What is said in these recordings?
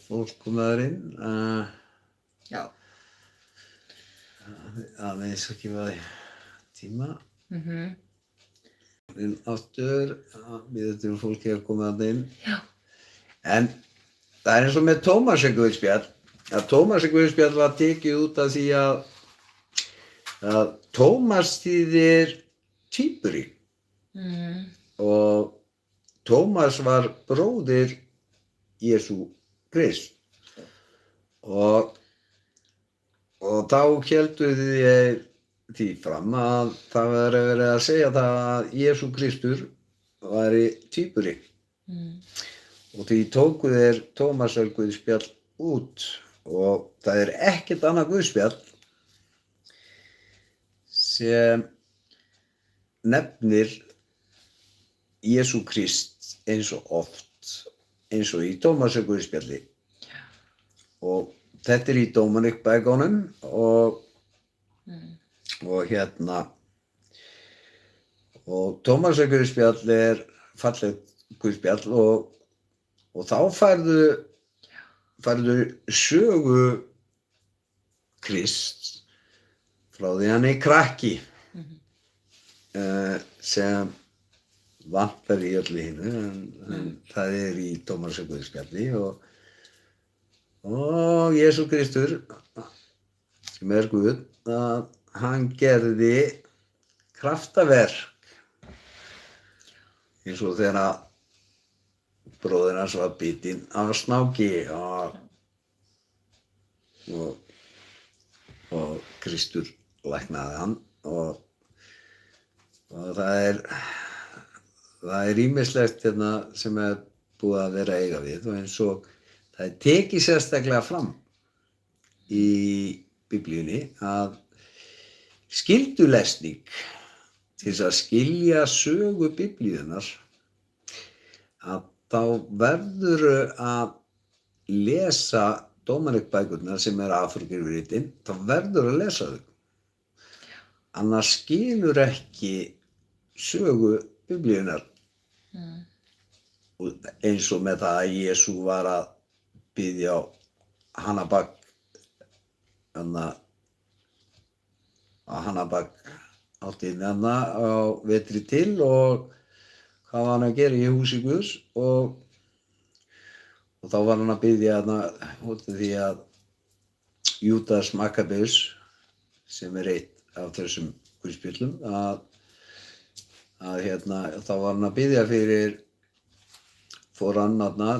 fólkmaðurinn Já. aðeins ekki var tíma Mhm. aftur við þetta fólki að koma að inn Já. en það er eins og með Tómasi guðspjall að Tómasi guðspjall var tekið út af því að Tómas þýðir tvíburi og Tómas var bróðir Jesú Krist og þá héldu því fram að það var verið að segja það að Jesú Kristur væri tvíburi og því tóku þeir Tómasar guðspjall út og það er ekkert annað guðspjall sem nefnir Jesú Krist eins og oft eins og í Tómasar guðspjalli og þetta er í Dóminikbækunum og Tómasar guðspjall er fallegt guðspjall og þá færðu sögu Krist frá því hann er krakki sem vantar í öllu hinu en það er í Tómasar guðspjalli og Jesú Kristur sem er Guð að hann gerði kraftaverk eins og þegar bróðir hans var bitinn af snáki og Kristur læknaði hann og það er ýmislegt sem er búið að vera að eiga við og eins og það er tekið sérstaklega fram í Biblíunni að skyldulesning til þess að skilja sögu Biblíunnar að þá verður að lesa Dóminikbækurnar sem er Afríkuritin, þá verður að lesa þau. Annars skilur ekki sögu Biblíunnar. Eins og með það að Jesú var að biðja á Hannabak átti á vetri til og hvað var hann að gera í húsi Guðs og þá var hann að biðja út af því að Júdas Makkabeus sem er eitt af þessum guðspjöllum þá var hann að biðja fyrir fór hann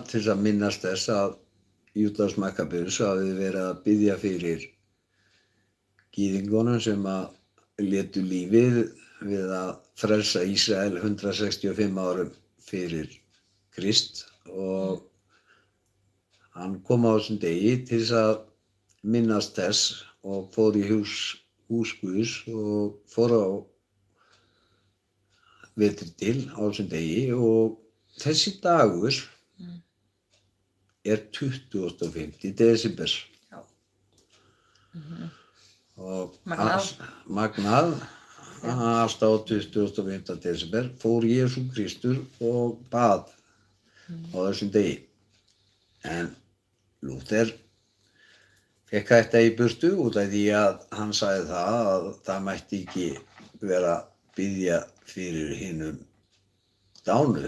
til þess að minnast þess að Júdas Makkabeus hafði verið að biðja fyrir gyðingunum sem að létu lífið við að frelsa Ísrael 165 árum fyrir Krist og hann kom á þessum degi til þess að minnast þess og fór í hús Guðs og fór á vetri til á þessum degi og þessi dagur er 25. desember. Já. Og magnað allt á 25. desember fór Jesú Kristur og bað á þessum degi. En Lúther fékk þetta í burtu út af því að hann sagði að það mætti ekki vera að biðja fyrir hinum dánu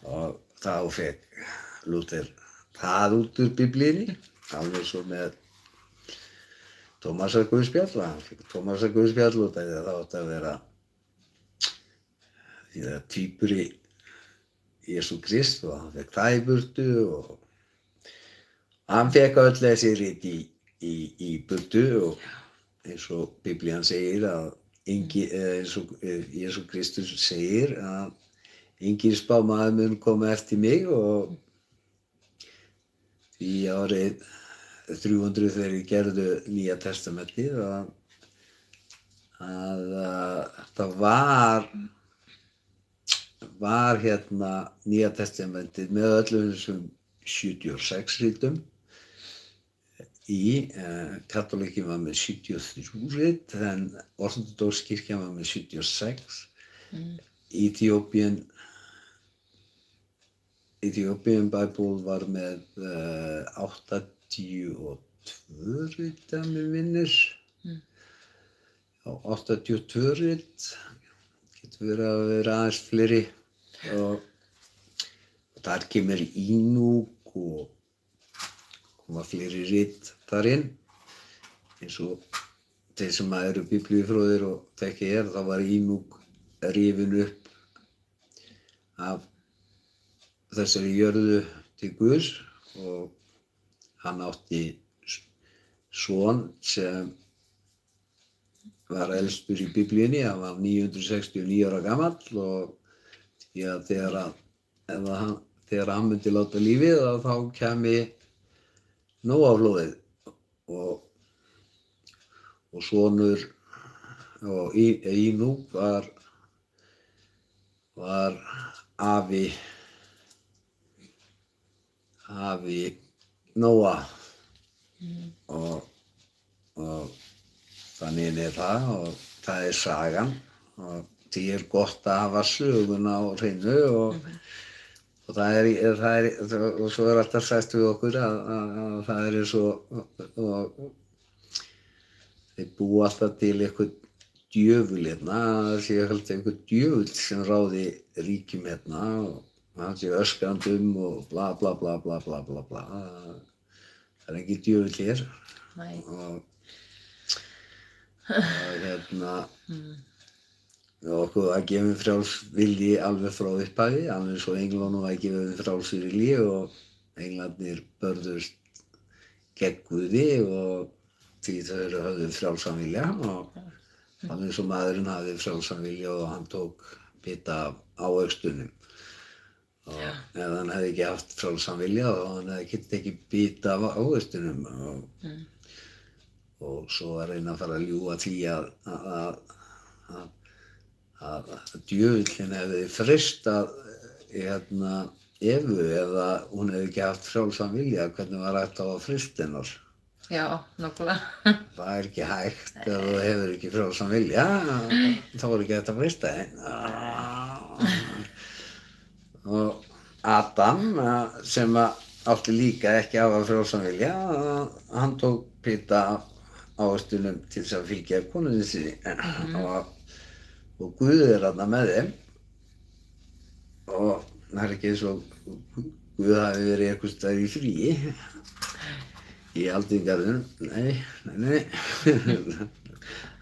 og þá fékk Lúther það út úr Biblíunni, alveg svo með Tómasar guðspjall, hann fékk Tómasar guðspjall út af því að það átti að vera tvíburi Jesú Krist og hann fékk það í burtu og hann fékk öll þessi rit í burtu og eins og Biblían segir að eins og Jesú Kristus segir að enginn spámaður mun koma eftir mig og því árið 300 þegar ég gerðu Nýja testamentið að það var Nýja testamentið með öllum þessum 76 ritum í katólíkin var með 73 rit en orthodox kirkjan var með 76 Eþíópíen Ethiopian Bible var með 82 rit að mér minnir. Já, 82 rit, getur verið að vera aðeins fleiri og þar kemur Ínúk og koma fleiri rit þar inn. Eins og þeir sem eru biblíufróðir og þekki þá var Ínúk rifinn upp af þessari jörðu til Guðs og hann átti son sem var elstur í biblíunni, hann var 969 ára gamall og því að þegar hann myndi láta lífið þá kæmi Nóaflóðið og sonur og Ínúk var afi Nóa og þannig er það og það er sagan og því er gott að hafa söguna á hreinu og það er og svo er alltaf sagt við okkur að það er eins og þeir búa alltaf til eitthvað djöful hérna, það sé alltaf einhver djöfull sem ráði ríkjum hérna og hann sé öskrandi og bla bla bla bla bla bla bla. Það er engin djöfull hér. Nei. Og okkur var gefinn frjáls vilji alveg frá upphafi, alveg svo englunum var gefinn frjáls vilji og englarnir börðust gegn Guði og því þau höfðu frjálsan vilja og alveg svo maðurinn hafði frjálsan vilja og hann tók bita af ávöxtunum. Og ef hann hefði ekki haft frjálsan vilja þá hann hefði ekki tekið bita af ávöxtunum og svo að reyna að fara að ljúga því að djöfullinn hefði freistað Evu eða hún hefði ekki haft frjálsan vilja, hvernig var hægt á að freista hennar? Já, nokkulega. Það er ekki hægt ef þú hefur ekki frjálsan vilja, þá er ekki hægt að freista henn. Og Adam, sem átti líka ekki að hafa frjálsan vilja, hann tók bita af ávöxtunum til þess að fylgja konunni sinni og Guð er þarna með þeim og það er ekki eins og Guð hafi verið einhvers staðar í fríi í aldingarðinum, nei,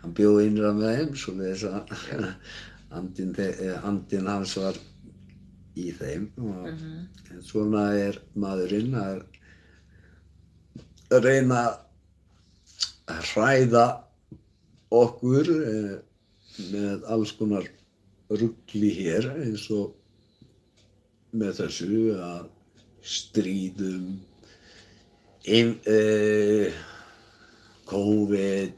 hann bjó innra með þeim svoleiðis að andinn hans var í þeim og en svona er maðurinn að reyna að hræða okkur með alls konar rugli hér eins og með þessu að stríðum, COVID,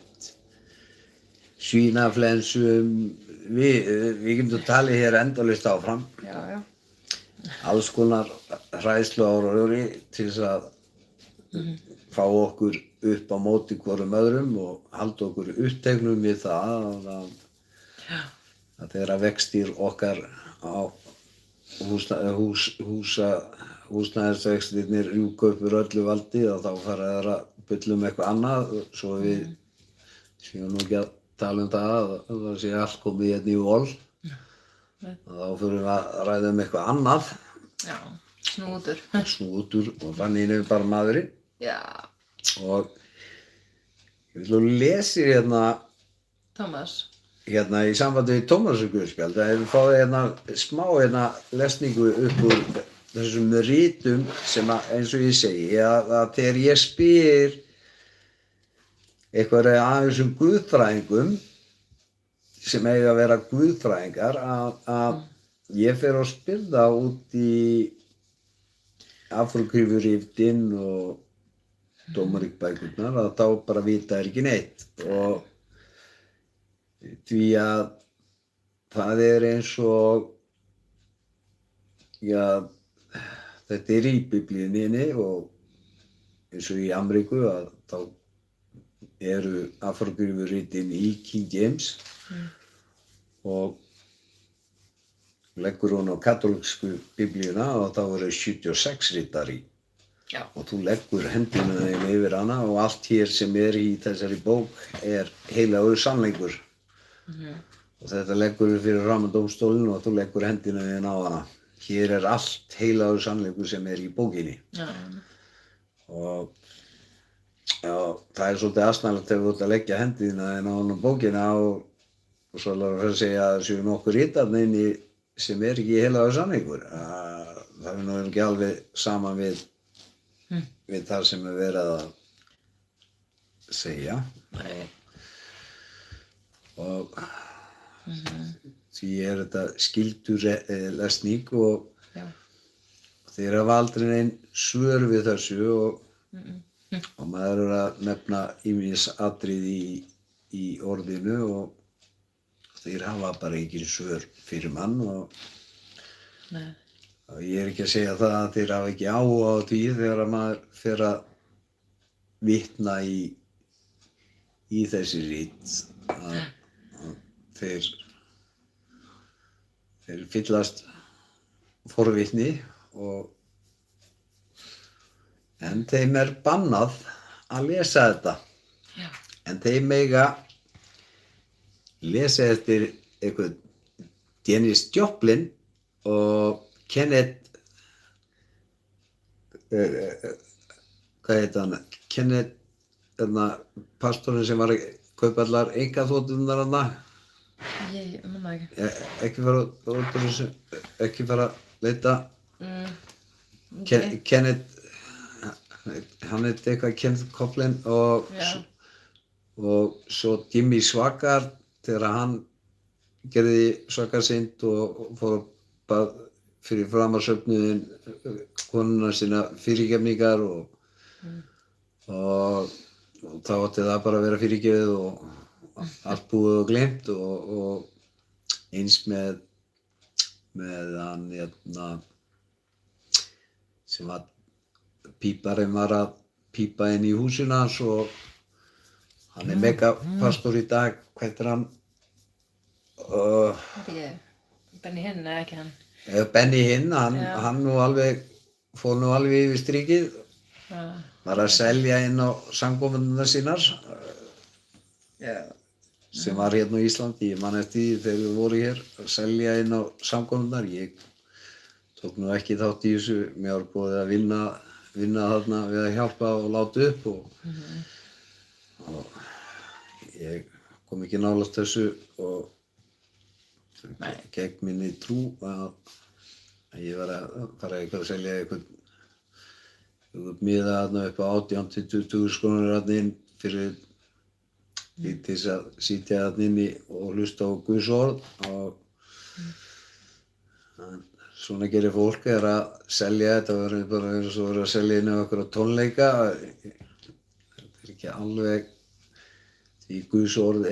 svínaflensum, við getum talið hér endalaust áfram. Já, já. Alls konar hræðsluáróðri til þess að fá okkur upp á móti hvorum öðrum og halda okkur uppteknum við það að þegar vextir okkar á húsnæðisvextirnir rjúka upp úr öllu valdi og þá fara þeir að bulla eitthvað annað svo við séum nú ekki að tala það að það sé allt komið hérna í vol og þá fyrir við að ræða eitthvað annað. Já, snútur. Snútur og þannig er bara maðurinn. Já. Og ég vil nú lesa hérna Tómas. Hérna í sambandi við Tómasarguðspjald að við fáum smá lesningu upp úr þessum ritum sem eins og ég segi að þegar ég spyr eitthvað aðeins guðfræðingum sem eiga að vera guðfræðingar að ég fer að spyrða út í Apókrýfurritin og Dómarabækurnar að þá bara vita ekki neitt og því að það er eins og þetta er í biblíunni og eins og í Ameríku að þá eru Apókrýfurritin í King James og leggur hún á katólsku biblíuna og þá eru 76 rittar í. Já. Og þú leggur hendina þín yfir hana og allt hér sem í þessari bók heilagur sannleikur. Og þetta leggur fyrir framan dómstólinn og þú leggur hendina þín á hana. Hér allt heilagur sannleikur sem í bókinni. Já. Og já, það svolítið asnalegt þegar þú ert að leggja hendina þín á hana bókina og svo alveg að segja að það séu nokkur rittarnir inni sem ekki heilagur sannleikur. Það nú ekki alveg saman við það sem verið að segja. Nei. Og því þetta skyldur lesning og þeir hafa aldrei neinn svör við þessu og maður að nefna ýmis atriði í orðinu og þeir hafa bara ekki svör fyrir mann Nei. og ég ekki að segja það að þeir hafa ekki áhuga á því þegar maður fer að vitna í þessi rit að þeir fyllast forvitni en þeim bannað að lesa þetta. Já. En þeir mega lesa eftir eitthvað Janis Joplin og Kenneth hvað heit hann? Kenneth pastorinn sem var að kaupa allar einkaþoturnar hana. Ég manna ekki. Ekki fara að leita. Kenneth hann eitthvað Kenneth Copeland og svo Jimmy Swaggart þegar hann gerði svakasynd og fór að fyrir framarsöfnuðin konuna sína fyrirgefningar og þá átti það bara að vera fyrirgefið og allt búið og gleymt og eins með hann sem var píparinn var að pípa inn í húsinu hans og hann megapastor í dag, hvað heitir hann? Benny Hinn eða ekki hann? Benny Hinn, hann fór nú alveg yfir strikið, var að selja inn á samkomunnar sínar sem var hérna á Íslandi, ég man eftir því þegar við vorum hér að selja inn á samkomunnar, ég tók nú ekki þátt í þessu, mér var búið að vinna þarna við að hjálpa og láta upp og ég kom ekki nálægt þessu og gegn minni trú að ég var að fara eitthvað að selja eitthvað miða þarna upp á 18-20.000 krónur þarna inn fyrir til þess að sitja þarna inni og hlusta á Guðs orð og svona gerir fólk að selja þetta verður bara eins og verður að selja inn á einhverja tónleika. Þetta ekki alveg því Guðs orð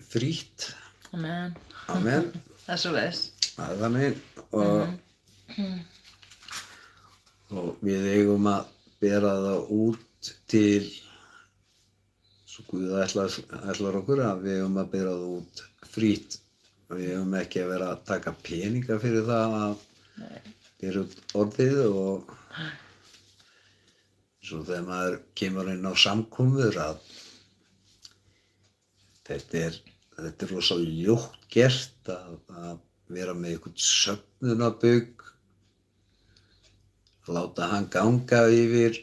frítt. Amen. Amen. Það svoleiðis. Það þannig og við eigum að bera það út til svo Guð ætlar okkur að við eigum að bera það út frítt og við eigum ekki að vera að taka peninga fyrir það að bera út orðið og svo þegar maður kemur inn á samkomur að þetta er rosa ljótt gert að vera með einhvern söfnunarbauk, að láta hann ganga yfir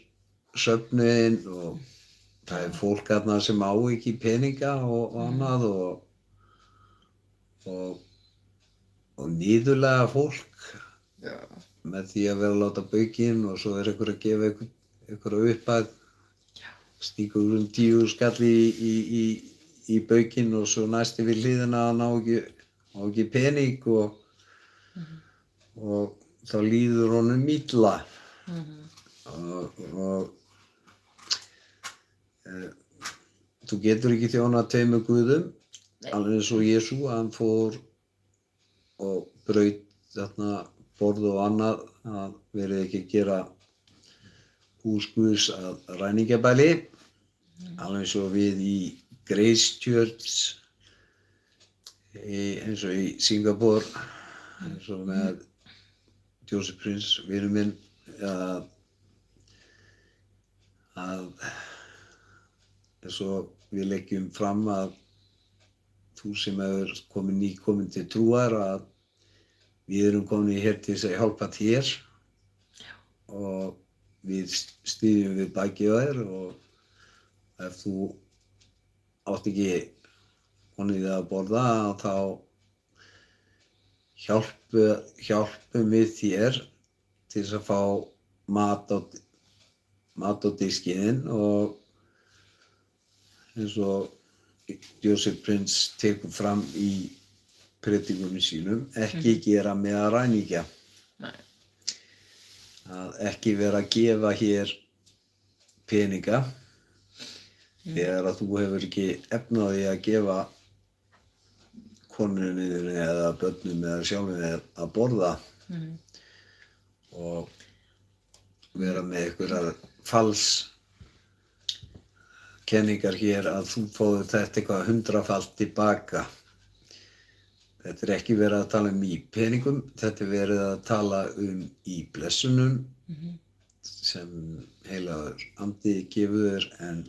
söfnuðinn og það fólk þarna sem á ekki peninga og annað og niðurlega fólk með því að vera að láta baukinn og svo einhver að gefa einhverja upphæð, stíga úr 10 skall í baukinn og svo næsti við hliðina að ná ekki pening og þá líður honum illa og þú getur ekki þjónað tveimur guðum, alveg eins og Jesú, hann fór og braut þarna borð og annað að verið ekki að gera hús Guðs að ræningjabæli, alveg eins og við í Grace Church eins og í Singapore eins og með Joseph Prince, vinur minn, að eins og við leggjum fram að þú sem hefur komin til trúar að við erum komin hér til þess að hjálpa þér og við styðjum við bakið á þér og ef þú átt ekki konið að borða þá hjálpum við þér til þess að fá mat á diskinn og eins og Joseph Prince tekur fram í predikunum sínum, ekki gera með að ræningja. Nei. Að ekki vera að gefa hér peninga þegar að þú hefur ekki efni á því að gefa konunni þinni eða börnum eða sjálfum þér að borða og vera með einhverjar kenningar hér að þú fóður þetta eitthvað 100-falt tilbaka. Þetta er ekki verið að tala um í peningum, þetta er verið að tala um í blessunum sem heilagur andi gefur en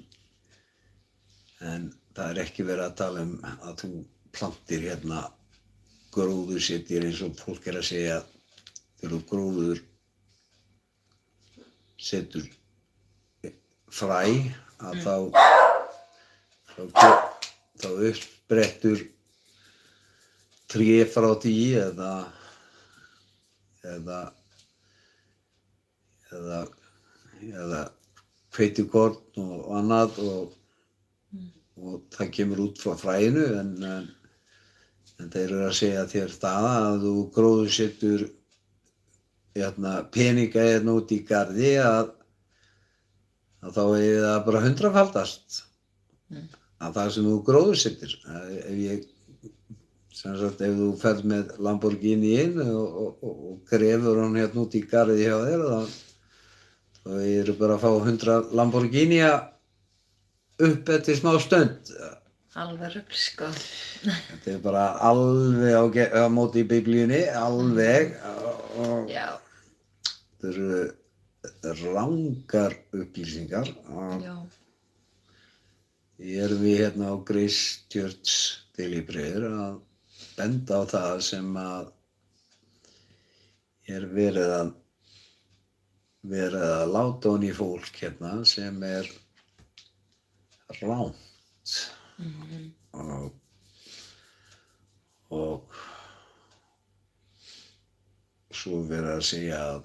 það er ekki verið að tala um að þú plantir hérna gróðursetjir eins og fólk er að segja þegar þú gróður setur fræ að þá uppbrettur tré frá því eða hveitikorn og annað og það kemur út frá fræinu en þeir eru að segja þér það að þú gróðursetur peninga hérna út í garði að þá er það bara 100-faldast að það sem þú gróðursetur. Ef þú ferð með Lamborghini inn og grefur hann hérna út í garði hjá þér þá eru bara að fá 100 Lamborghini upp eftir smá stund. Alveg rugl, sko. Þetta er bara alveg á móti í Biblíunni, alveg. Já. Það eru rangar upplýsingar. Já. Erum við hérna á Grace Church Daily Prayer að benda á það sem að er verið að láta ofan í fólk hérna sem er rangt og svo verið að segja að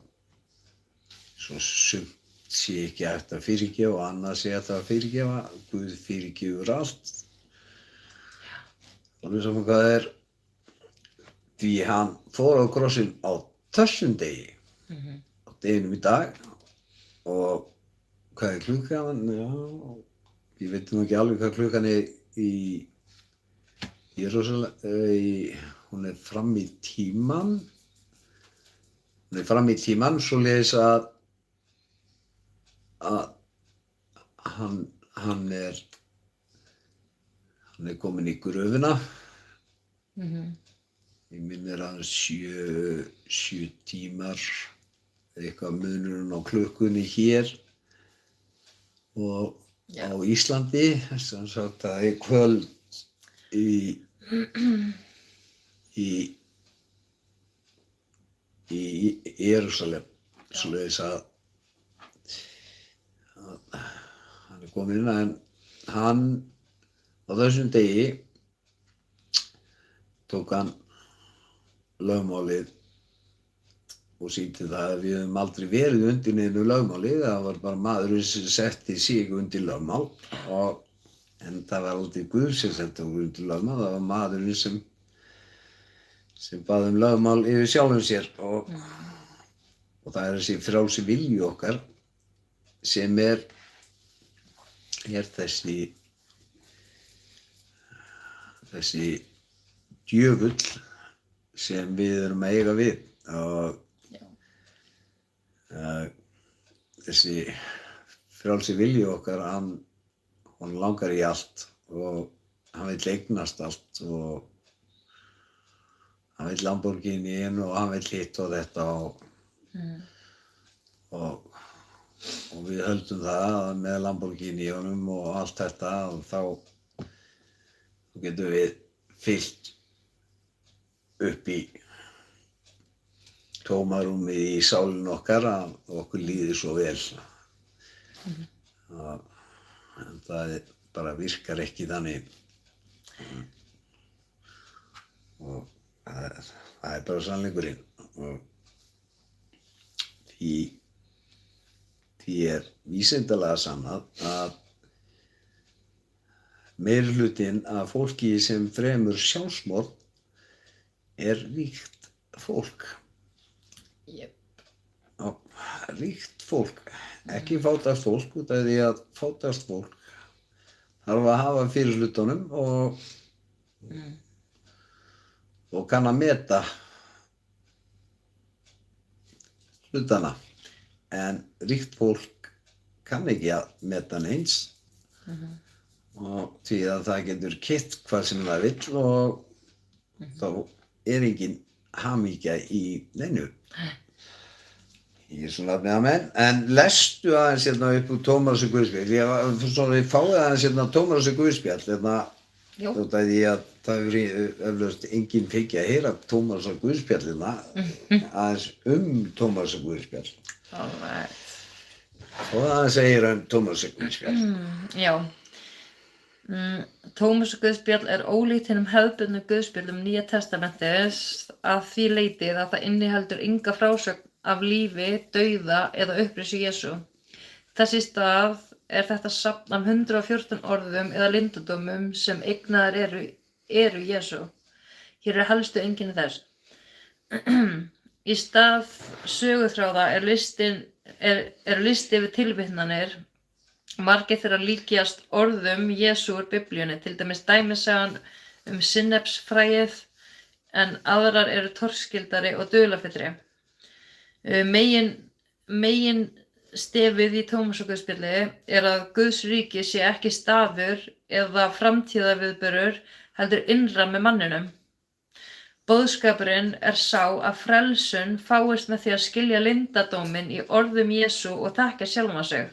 svo sumt sé ekki hægt að fyrirgefa og annað sé hægt að fyrirgefa. Guð fyrirgefur allt. Alveg saman hvað það er. Því hann fór á krossinn á þessum degi, á deginum í dag og hvað er klukkan? Já, ég veit nú ekki alveg hvað klukkan er í Jerúsalem, hún er fram í tímann. Hún er fram í tímann svoleiðis að hann er kominn í gröfina. Ég minnir að 7 tímar eitthvað munurinn á klukkunni hér og á Íslandi, sem sagt að er kvöld í Jerúsalem, svoleiðis að hann er kominn inn en hann á þessum degi tók hann lögmálið og sýndi það að við höfum aldrei verið undir neinu lögmáli, það var bara maðurinn sem setti sig undir lögmál en það var aldrei Guð sem setti okkur undir lögmál, það var maðurinn sem bað lögmál yfir sjálfum sér og það er þessi frjálsi vilji okkar sem er þessi djöfull sem við erum að eiga við og þessi frjálsi vilji okkar, hann langar í allt og hann vill eignast allt og hann vill Lamborghini og hann vill hitt og þetta og við höldum það með Lamborghini-unum og allt þetta og þá getum við fyllt upp í tómarúmið í sálinn okkar að okkur líður svo vel. En það bara virkar ekki þannig. Og það bara sannleikurinn. Og því vísindalega sannað að meirihlutinn af fólki sem fremur sjálfsmorð ríkt fólk. Jep. Ríkt fólk, ekki fátækt fólk, út af því að fátækt fólk þarf að hafa fyrir hlutunum og kann að meta hlutana. En ríkt fólk kann ekki að meta neins og því að það getur keypt hvað sem það vill og þá engin hamingja í neinu. Ég svona með menn, en lestu aðeins hérna upp úr Tómasar guðspjall. Ég fáið aðeins hérna Tómasar guðspjall hérna út af því að það hefur eflaust enginn fengið að heyra Tómasar guðspjallina aðeins Tómasar guðspjall. Alright. Og aðeins að heyra Tómasar guðspjall. Já. Tómasar guðspjall ólíkt hinum hefðbundnu guðspjöllum Nýja testamentis að því leyti að það inniheldur enga frásögn af lífi, dauða eða upprisu Jesú. Þess í stað þetta safn af 114 orðum eða leyndardómum sem eignaðir eru Jesú. Hér helstu einkenni þess. Í stað söguþráða listi yfir tilvitnanir. Margir þeirra líkjast orðum Jesú úr Biblíunni, til dæmis dæmisagan sinnepsfræið, en aðrar eru torskildari og dularfyllri. Megin stefið í Tómasar guðspjalli að Guðs ríki sé ekki staður eða framtíðarviðburður, heldur innra með manninum. Boðskapurinn sá að frelsun fáist með því að skilja leyndardóminn í orðum Jesú og þekkja sjálfan sig.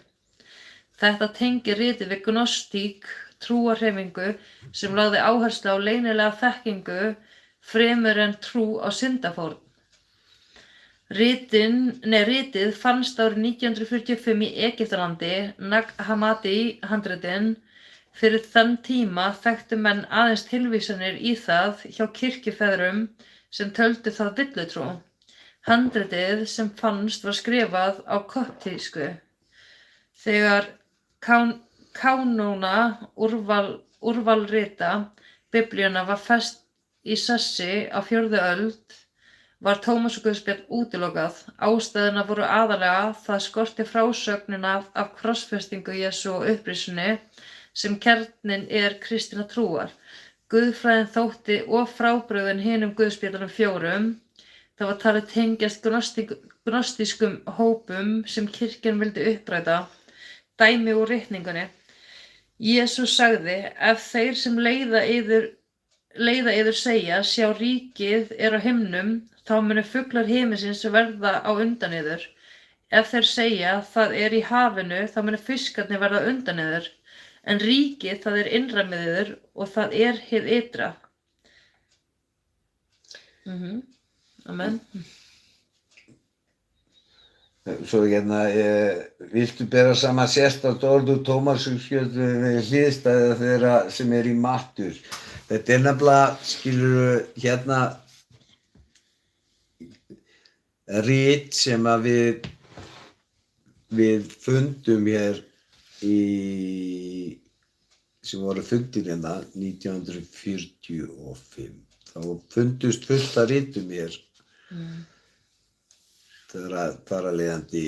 Þetta tengir ritið við gnostík trúarhreyfingu sem lagði áherslu á leynilega þekkingu fremur en trú á syndafórn. Ritið fannst árið 1945 í Egyptalandi, Nag Hammadi-handritin. Fyrir þann tíma þekktu menn aðeins tilvísanir í það hjá kirkjufeðrum sem töldu það villutrú. Handritið sem fannst var skrifað á koptísku. Þegar kánóna úrvalrita Biblíuna var fest í sessi á 4. öld var Tómasar guðspjall útilokað. Ástæðurnar voru aðallega það skorti frásögnina af krossfestingu Jesú og upprisunni sem kjarninn kristinnar trúar. Guðfræðin þótti of frábrugðin hinum guðspjöllunum 4. Það var talið tengjast gnostískum hópum sem kirkjan vildi uppræta. Dæmi úr ritningunni. Jesús sagði, ef þeir sem leiða yður segja, sjá ríkið á himnum, þá munu fuglar himinsins verða á undan yður. Ef þeir segja, það í hafinu, þá munu fiskarnir verða á undan yður. En ríkið, það innra með yður og það hið ytra. Amen. Svo hérna, viltu bera saman sérstakt orð úr Tómasar guðspjalli við hliðstæðu þeirra sem í Matthews. Þetta nefnilega, skilurðu, hérna rit sem að við fundum hér sem voru fundir hérna 1945. Þá fundust fullt af ritum hér. Þar að leiðandi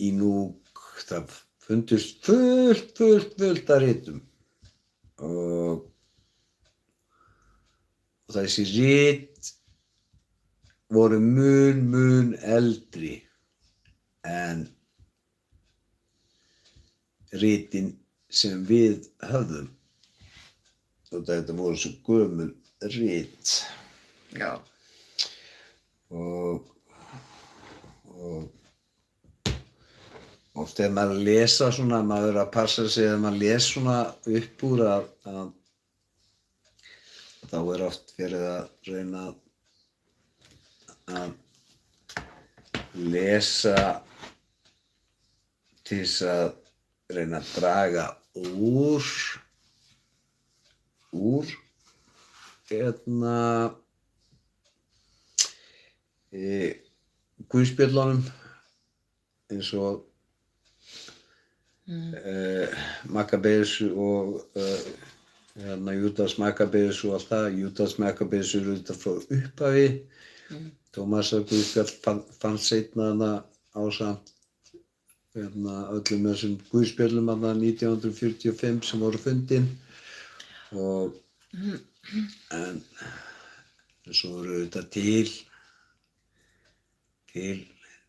í Núk, það fundust fullt af ritum og þessi rit voru mun eldri en ritin sem við höfðum og þetta voru svo gömul rit. Já. og oft er maður að lesa svona, maður er að passa sig að maður les svona upp úr að þá er oft verið að reyna að lesa til þess að reyna að draga úr guðspjöllunum eins og Makkabeus og Júdas Makkabeus og allt það. Júdas Makkabeus eru auðvitað frá upphafi. Tómasar guðspjall fannst seinna þarna ásamt öllum þessum guðspjöllum þarna 1945 sem voru fundin en svo eru auðvitað til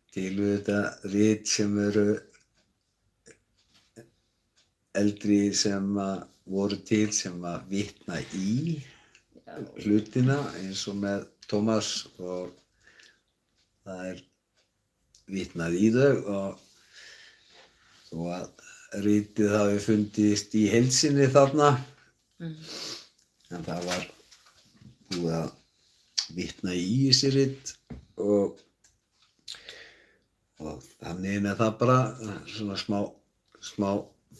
auðvitað rit sem eru eldri sem voru til sem að vitna í hlutina eins og með Tómas og það er vitnað í þau og þó að ritið hafi fundist í heild sinni þarna en það var búið að vitna í þessi rit og þannig er það bara svona smá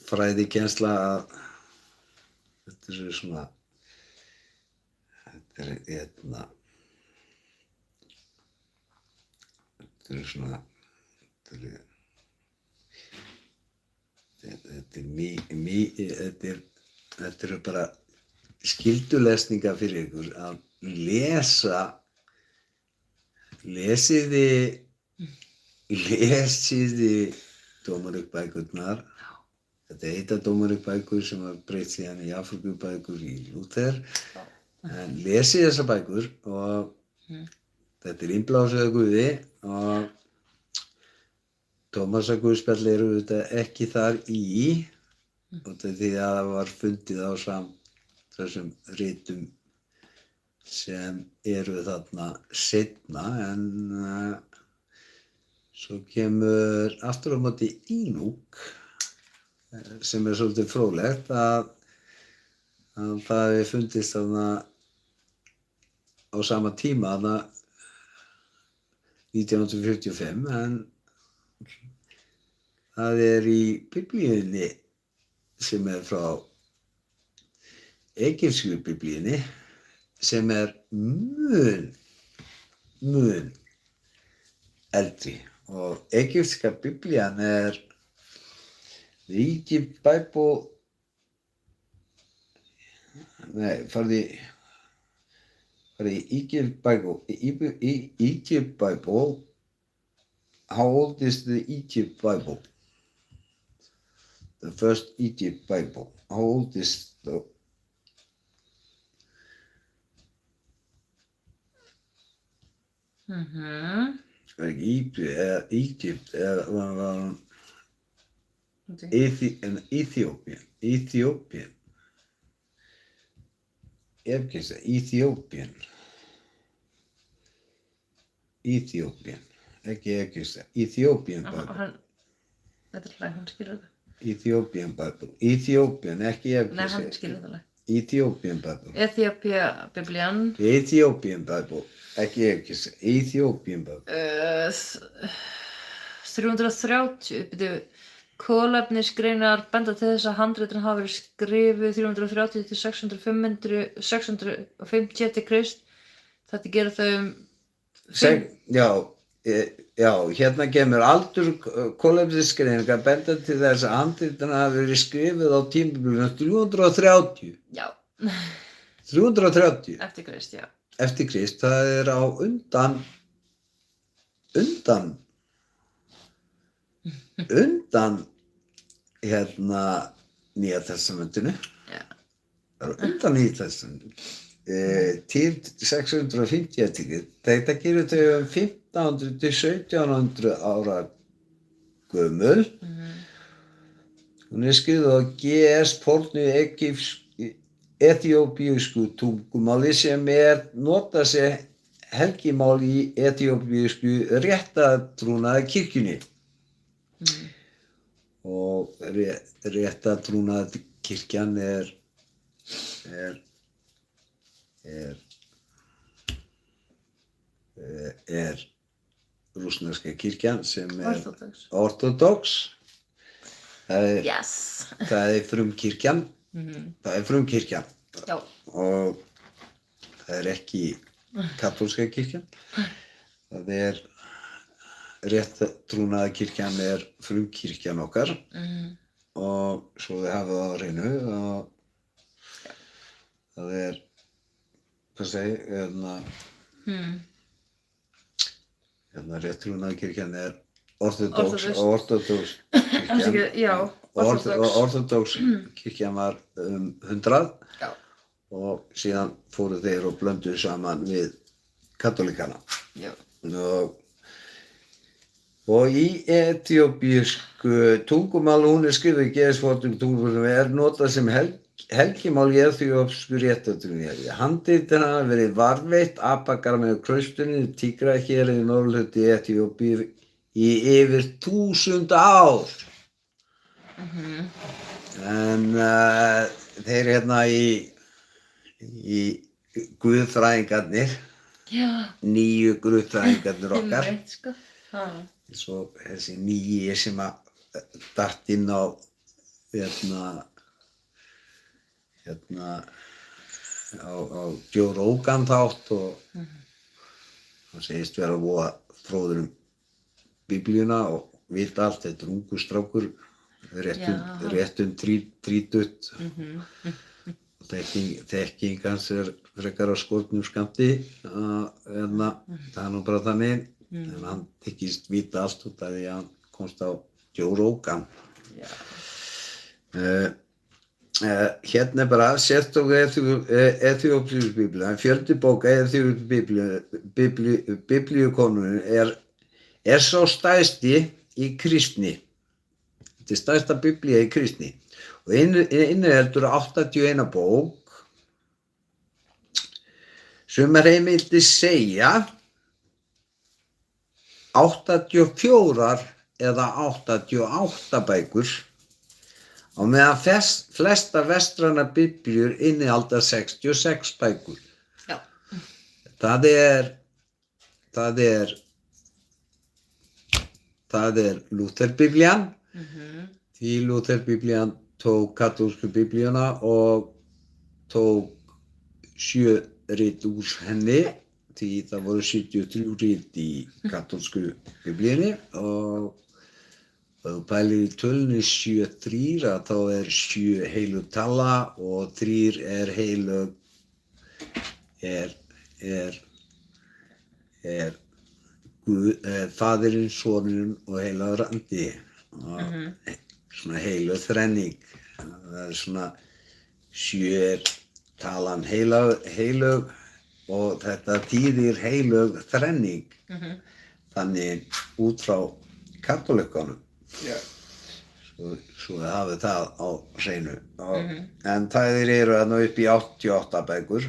fræðikennsla að þetta er svona þetta eru bara skyldulesningar fyrir ykkur að lesiði dómarukbækurnar. Þetta heita dómarukbækur sem var breytt síðan í Afríkubækur í Lúther. En lesið þessar bækur og þetta er innblásið af Guði og Tómasarguðspjall eru auðvitað ekki þar í og því að það var fundið á þessum ritum sem eru þarna seinna en svo kemur aftur á móti Ínúk sem er svolítið fróðlegt að það hefði fundist þarna á sama tíma þarna 1945 en það er í Biblíunni sem er frá egypsku Biblíunni sem er mun eldri og egypska Biblían er The Egypt Bible farðu í Egypt Bible. How old is the Egypt Bible? The first Egypt Bible. How old is the Egypt Ethiopian. Ekki Egypta, Ethiopian Bible. Þetta er hlæg, hann skilur þetta. Ethiopian Bible. Ethiopian, ekki Egypta. Nei, hann skilur þetta hlæg. Ethiopian Bible. Biblían. Ethiopian Bible, ekki Egypta. Ethiopian Bible. 330, byrju, kolefnisgreinar benda til þess að handritin hafa verið skrifuð 330 til 650 eftir Krist. Þetta gerir þau hérna kemur aldur kolefnisgreiningar benda til þess að handritin hafi verið skrifuð á tímabilinu 330. Já. 330. Eftir Krist, já. Eftir Krist, það er á undan Nýja testamentinu. Já. Það er undan Nýja testamentinu. Til 650 eftir Krist. Þetta gerir þau 1500 til 1700 ára gömul. Hún er skrifuð á GS fornu eþíópísku tungumáli sem notað sem helgimál í eþíópísku réttartrúnaðar kirkjunni. Og réttartrúnaðar kirkjan er rússneska kirkjan sem ortodox. Yes. Það frumkirkjan. Það frumkirkjan. Já. Og það ekki katólska kirkjan. Það réttartrúnaðarkirkjan frumkirkjan okkar. Og svo við hafið það á hreinu og það hvað segi, réttartrúnaðarkirkjan ortodox kirkjan. Já, Ortodox kirkjan var 100 Já. og síðan fóru þeir og blönduðu saman við katólíkana. Já. Og í eþíópísku tungumál, hún skrifuð í geðsfornum tungumálum, notað sem helgimál í eþíópísku réttartrúnaði. Handritin hafa verið varðveitt Abagara með klausturinn í Tigrae héraði í norðurhluta Eþíópíu í yfir 1000 ár. En þeir í guðfræðingarnir, nýju guðfræðingarnir okkar, Sko. svo þessi nýji sem datt inn á á Joe Rogan þátt og hann segist vera voða fróður Biblíuna og vita allt, þetta ungur strákur, rétt 30 og þekking hans frekar á skornum skammti, það nú bara þannig, en hann þykist vita allt út af því að hann komst á Joe Rogan. Hérna bara sérstök eþíópísku biblía, fjöldi bóka biblíukonunum sá stærsti í kristni. Þetta stærsta biblía í kristni og inniheldur 81 bók. Sumar heimildir segja 84 eða 88 bækur á meðan flestar vestrænar biblíur innihalda 66 bækur. Já. Það er Lúther-biblían. Því Lúther-biblían tók katólsku biblíuna og tók 7 rit úr henni, því það voru 73 rit í katólsku biblíunni og ef þú pælir í tölunni 73 þá 7 heilög tala og 3 heilög Faðirinn, Sonurinn og heilagur andi. Svona heilög þrenning. Það svona 7 talan heilög og þetta þýðir heilög þrenning. Þannig út frá katólíkunum. Svo hafið það á hreinu. En þær þarna upp í 88 bækur.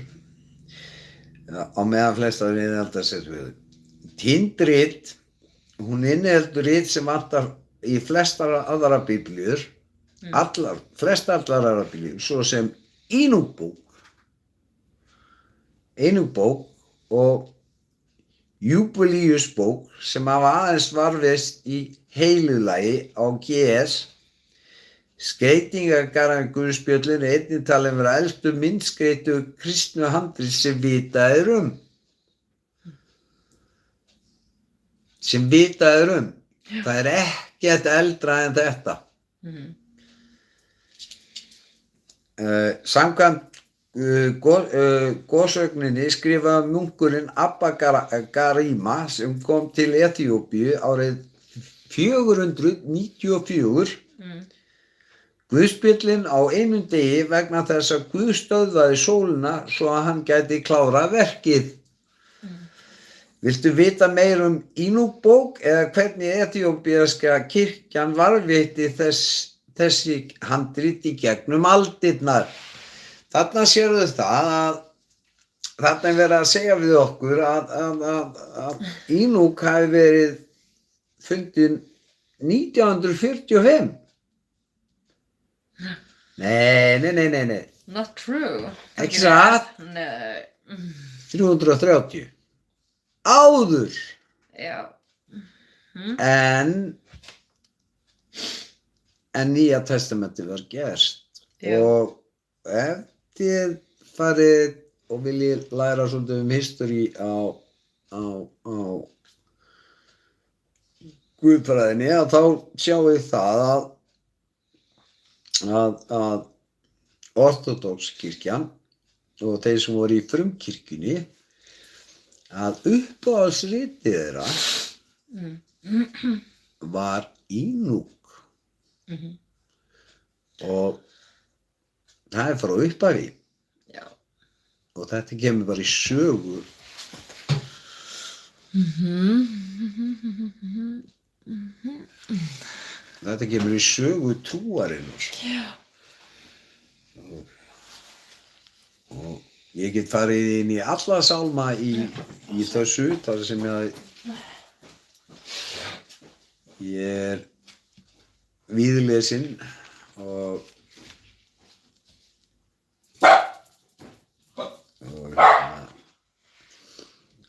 Á meðan flestar innihalda 60. Týnd-rit, hún inniheldur rit sem vantar í flestar aðrar biblíur, flestar aðrar biblíur, svo sem Einungbók og Júbíleusbók sem hafa aðeins varðveist í heilulagi á GS. Skeytingarguðspjöllin einnig talin vera elstu myndskreyttu kristnu handrit sem vitað er Það er ekkert eldra en þetta. Samkvæmt goðsögninni skrifaði munkurinn Abba Garima sem kom til Eþíópíu árið 494. Guðspjöllin á einum degi vegna þess að Guð stöðvaði sólina svo að hann gæti klárað verkið. Viltu vita meir Einungbók eða hvernig eþíópíska kirkjan varðveitti þessi handrit í gegnum aldirnar? þarna sérðu það að þarna er verið að segja við okkur að Ínúk hafi verið fundin 1945. Nei. Not true. Ekki satt? Nei. 330. Áður Já. en Nýja testamenti var gerst. Já. Og ef þið farið og viljið læra svolítið history á guðfræðinni, að þá sjáum við það að orthodox kirkjan og þeir sem voru í frumkirkjunni, að uppáhaldsritið þeirra var Ínúk. Og það er frá upphafi. Já. Og þetta kemur bara í sögu. Þetta kemur í sögu trúarinnar. Já. Og ég get farið inn í alla sálma í þessu, þar sem ég er víðlesinn og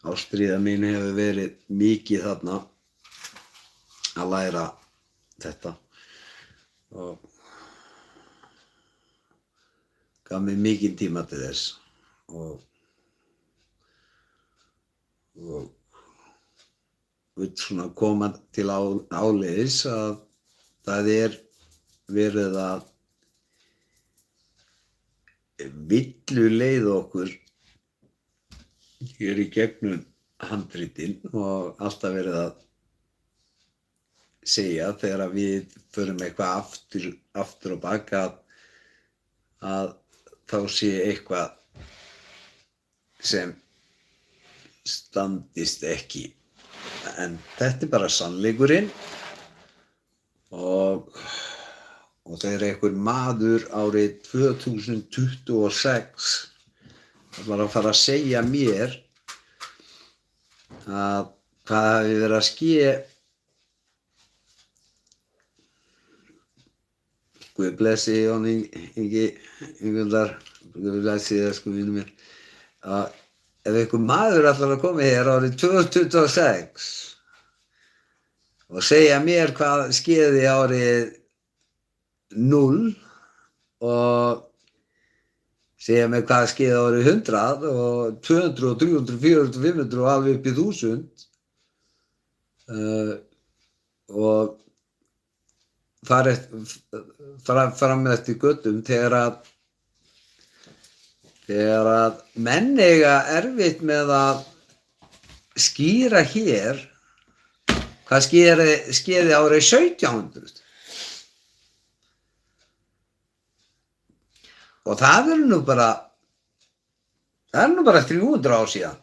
ástríða mín hefur verið mikið þarna að læra þetta og gaf mér mikinn tíma til þess og vill svona koma til áleiðis að það er verið að villuleiða okkur hér í gegnum handritin og alltaf verið að segja þegar við förum eitthvað aftur og baka að þá sé eitthvað sem standist ekki. En þetta er bara sannleikurinn og þegar einhver maður árið 2026 var að fara að segja mér að hvað hafi verið að ske, Guð blessi Jón Ingi Ingundar, Guð blessi það sko vinur mér, að ef einhver maður ætlar að koma hér árið 2026 og segja mér hvað skeði árið 0 og segja mér hvað skeði árið 100 og 200 og 300, 400, 500 og alveg upp í 1000 og fram eftir göttum þegar að menn eiga erfitt með að skýra hér hvað skeði árið 1700 og það er nú bara 300 ár síðan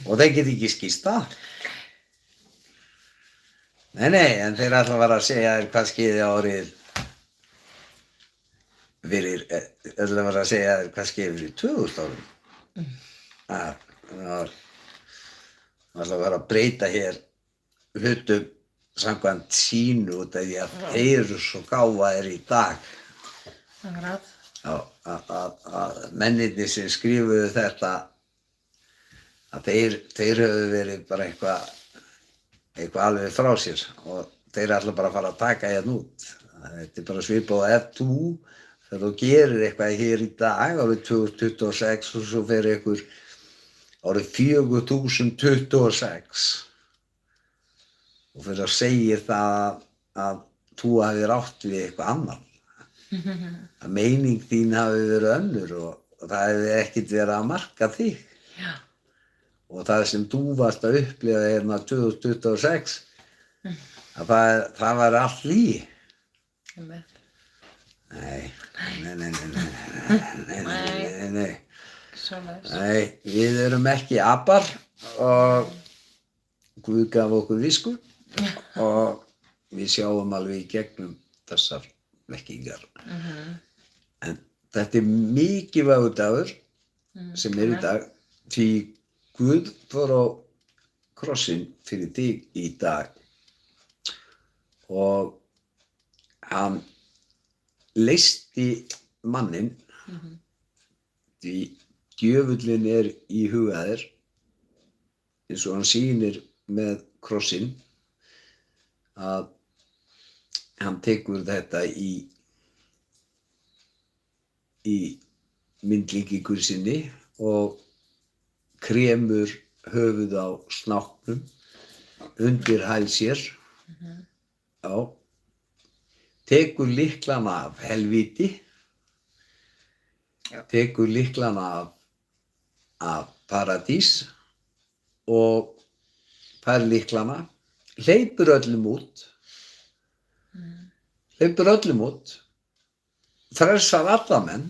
og þeir geta ekki skýrt það. Nei, en þeir ætla að vera að segja þér hvað skeði árið fyrir 2000 árum. Það ætla að vera að breyta hér hlutum samkvæmt sínu út af því að þeir eru svo gáfaðir í dag. Akkurat. Já, að mennirnir sem skrifuðu þetta að þeir höfðu verið bara eitthvað alveg frá sér og þeir ætla bara að fara að taka hérna út. Þetta er bara svipað og ef þegar þú gerir eitthvað hér í dag árið 2026 og svo fer einhver árið 4026 og fyrir að segja það að þú hafir átt við eitthvað annan. Að meining þín hafi verið önnur og það hefði ekkert verið að marka þig. Já. Og það sem þú varst að upplifa hérna 2026 að það var allt lygi. Nei. Svoleiðis. Nei, við erum ekki apar og Guð gaf okkur visku og við sjáum alveg í gegnum þessar vekkingar. En þetta mikilvægur dagur sem í dag, því Guð fór á krossinn fyrir þig í dag og hann leysti manninn því djöfullinn í huga þér eins og hann sýnir með krossinn að hann tekur þetta í myndlíkingu sinni og kremur höfuð á snáknum undir hæl sér tekur lyklana af helvíti tekur lyklana af paradís og fær lyklana hleypur öllum út frelsar alla menn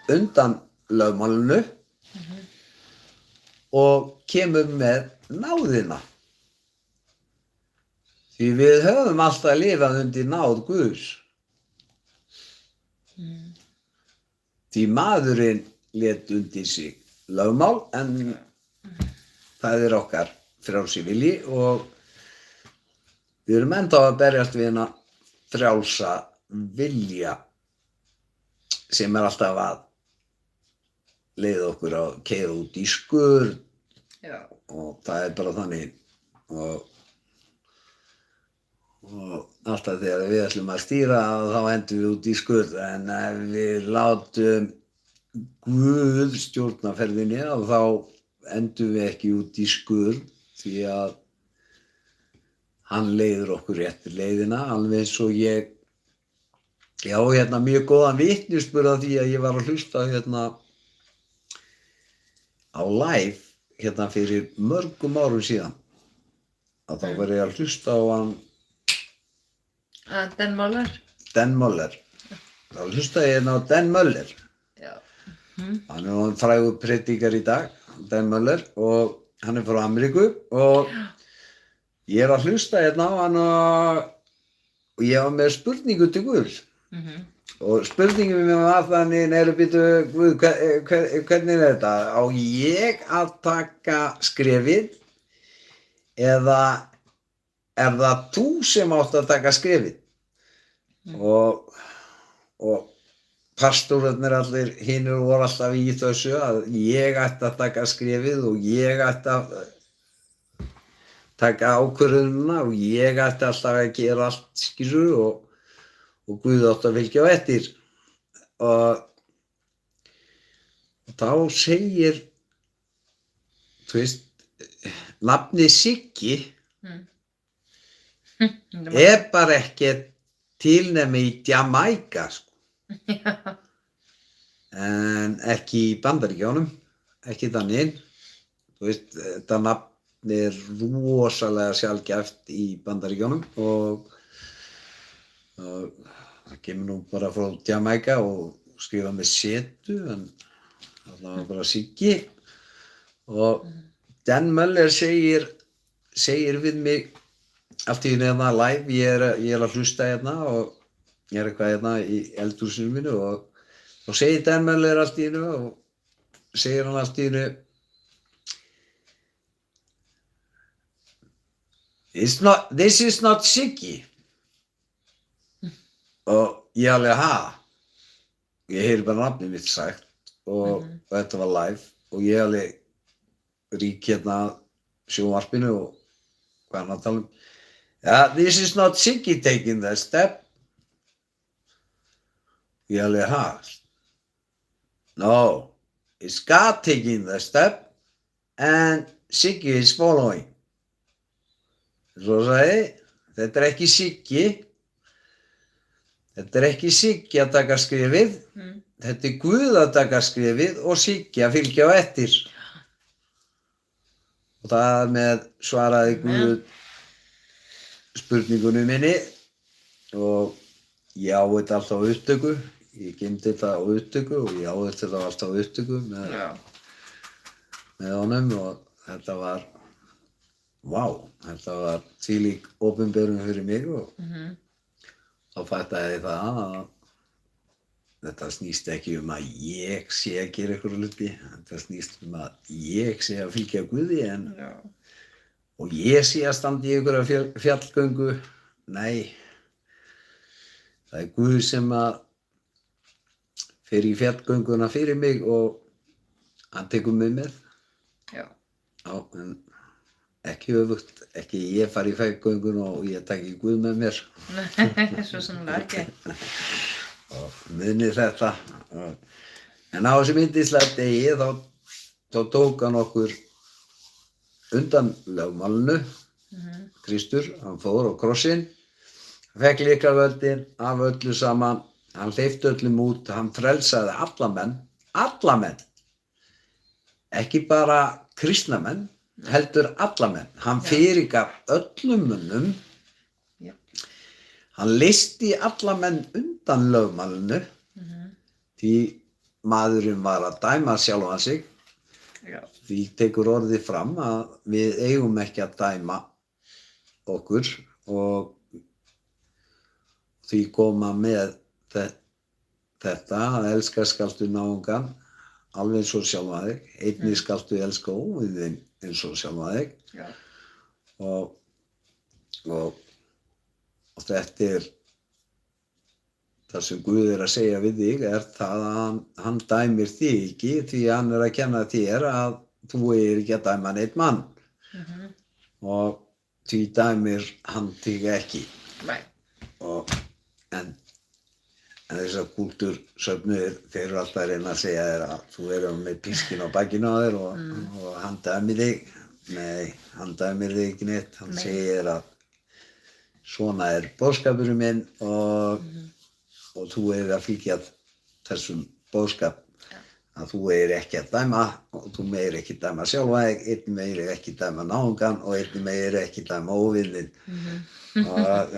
undan lögmálinu og kemur með náðina því við höfum alltaf lifað undir náð Guðs því maðurinn lét undir sig lögmál en það okkar frjálsi vilji og við erum ennþá að berjast við hana frjálsa vilja sem alltaf að leiða okkur að keyra út í skurð og það bara þannig og alltaf þegar við ætlum að stýra þá endum við út í skurð en ef við látum Guð stjórna ferðinni og þá endum við ekki út í skurð því að hann leiðir okkur rétt leiðina alveg eins og ég mjög góðan vitnisburð af því að ég var að hlusta á live fyrir mörgum árum síðan að þá var ég að hlusta á hann Dan Möller þá hlustaði ég á Dan Möller hann hann frægur predikar í dag Dan Möller og hann frá Ameríku og ég að hlusta á hann og ég var með spurningu til Guðs og spurningin mér var þannig Guð, hvernig þetta? Á ég að taka skrefið eða það þú sem átt að taka skrefið? Og pastorarnir allir hinir voru alltaf í þessu að ég ætti að taka skrefið og ég ætti að taka ákvörðunina og ég ætti alltaf að gera allt skilur og Guð átti að fylgja á eftir og þá segir nafnið Siggi bara ekkert tilnemi í Jamaica en ekki í Bandaríkjunum ekki þannig þetta nafn rosalega sjaldgæft í Bandaríkjunum og það kemur nú bara frá Jamaica og skrifa með setu en það var bara Siggi og Dan Möller segir við mig allt í einu live ég að hlusta og ég eitthvað í eldhúsinu mínu og þá segir Dan Möller allt í einu og segir hann allt í einu this is not Siggi og ég alveg ég heyri bara nafnið mitt sagt og þetta var live og ég alveg rík sjónvarpinu og hvað hann að tala this is not Siggi taking that step ég alveg no it's God taking the step and Siggi is following svo sagði þetta ekki Siggi Þetta ekki Siggi að taka skrefið, þetta Guð að taka skrefið og Siggi að fylgja á eftir. Og það með svaraði Guð spurningunum minni og ég á þetta alltaf á upptöku, ég geymdi þetta á upptöku og ég á þetta alltaf á upptöku með honum og þetta var, þetta var þvílík opinberun fyrir mig og þá fattaði ég það þetta snýst ekki að ég sé að gera einhverju hluti, þetta snýst að ég sé að fylgja Guði Já. og ég sé að standa í einhverja fjallgöngu. Nei, það Guð sem að fer í fjallgönguna fyrir mig og hann tekur mig með. Já. Já, en ekki öfugt, ekki ég fari í fjallgöngun og ég taki Guð með mér. Nei, svo sannlega ekki. Og muni þetta. En á þessum yndislega degi þá tók hann okkur undan lögmálinu, Kristur, hann fór á krossinn, fekk lyklaveldin af öllu saman, hann hleypti öllum út, hann frelsaði alla menn, ekki bara kristna menn, heldur alla menn. Hann fyrirgaf öllum mönnum, hann leysti alla menn undan lögmálinu, því maðurinn var að dæma sjálfan sig. Já. Því tekur orðið fram að við eigum ekki að dæma okkur og því koma með þetta að elska skaltu náungan alveg eins og sjálfan þig, einnig skaltu elska óvininn eins og sjálfan þig. Já. Og þetta það sem Guð að segja við þig það að hann dæmir þig ekki því hann að kenna þér að þú ekki að dæma neitt mann. Og því dæmir hann þig ekki. Nei. En þessar kúltúrsöfnuðir, þeir eru alltaf að reyna að segja þér að þú með pískin á bakinu á þér og hann dæmir þig. Nei, hann dæmir þig ekki neitt. Hann segir að svona boðskapurinn minn og þú að fylgja þessum boðskap að þú ekki að dæma og þú megir ekki dæma sjálfa þig, einn megir ekki dæma náungan og einn megir ekki dæma óvininn. Og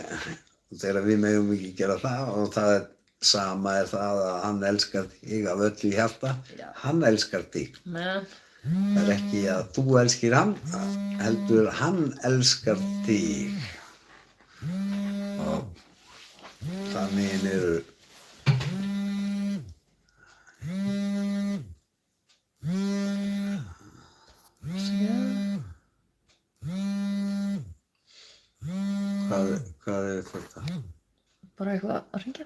þegar við megum ekki gera það og það sama það að hann elskar þig af öllu hjarta, hann elskar þig. Það ekki að þú elskir hann, heldur hann elskar þig. Og þannig eru Hvað þetta? Bara eitthvað að hringja.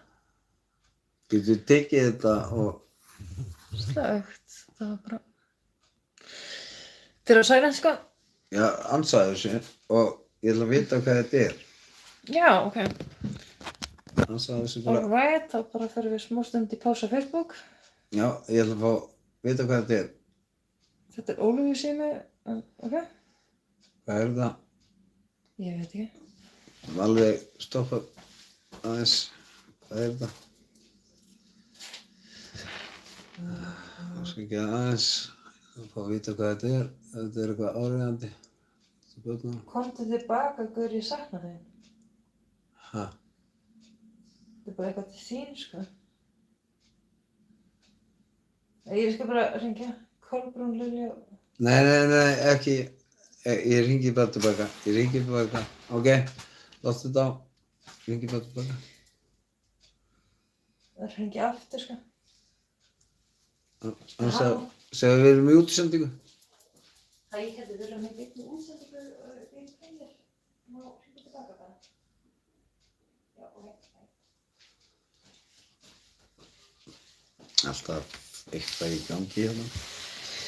Getur tekið þetta og Slögt, það var bara. Þeir eru silent sko? Já, ansaði þessu og ég ætla að vita hvað þetta er. Já, ok. Ansaði þessu bara. Alright, þá bara fyrir við smá stund í pása Facebook. Já, ég ætla að fá vita hvað þetta er. Þetta er Ólafíusími, ok? Hvað er það? Ég veit ekki. Alveg stoppa aðeins. Hvað er það? Það skal ekki aðeins fá að vita hvað þetta er. Þetta er eitthvað áríðandi. Komdu tilbaka, Gaur, ég sakna þig. Ha? Þetta er bara eitthvað til þín, sko. Ég skal bara hringja. Kolbrún, Lilja. Nei, ekki. Ég hringi bara tilbaka. Ok, láttu þetta á. Hringi bara tilbaka. Það hringi aftur, sko. Hann segði við erum í útsendingu. Hæ, við erum í beinni útsendingu í Freyr. Má hringja tilbaka bara. Já, ok. Alltaf eitthvað í gangi hérna.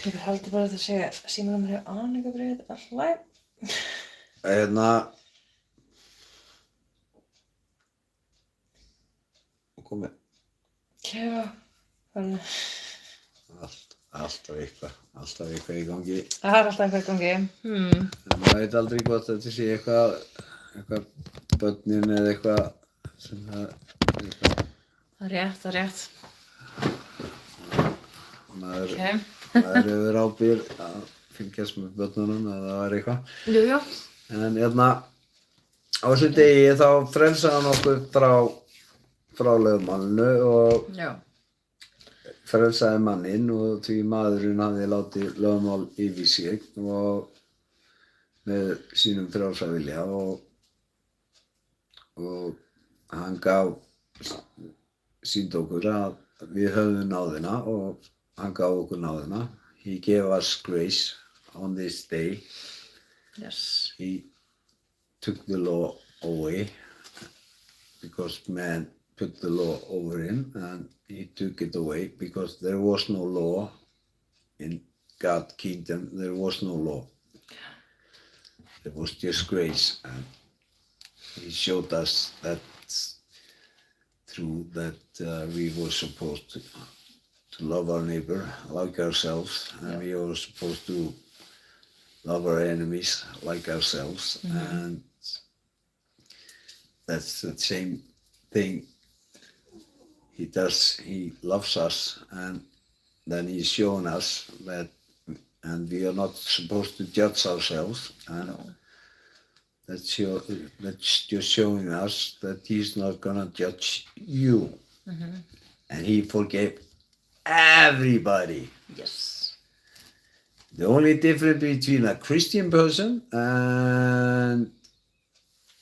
Ég haldi bara að það segja símanúmer hjá Annika Bríet, alltaf læg. Hérna. Komið. Já, þannig. Alltaf eitthvað í gangi. Það er alltaf eitthvað í gangi. En maður veit aldrei gott að þetta sé eitthvað börnin eða eitthvað sem það er eitthvað. Það er rétt. Maður hefur ábyrgð að fylgjast með börnunum eða það var eitthvað. Jú. En hérna á þessu degi þá frelsaði hann okkur frá lögmálinu og frelsaði manninn og því maðurinn hafði látið lögmál yfir sig og með sínum frjálsa vilja og hann sýndi okkur að við höfðum náðina og hann gaf okkur náðina. He gave us grace on this day. Yes. He took the law away because man put the law over him, and he took it away because there was no law in God's kingdom. There was no law. It was just grace, and he showed us that through that we were supposed to love our neighbor like ourselves, and we were supposed to love our enemies like ourselves, and that's the same thing he does. He loves us, and then he's shown us that, and we are not supposed to judge ourselves, and that's just showing us that he's not gonna judge you, and he forgave everybody. Yes. The only difference between a Christian person and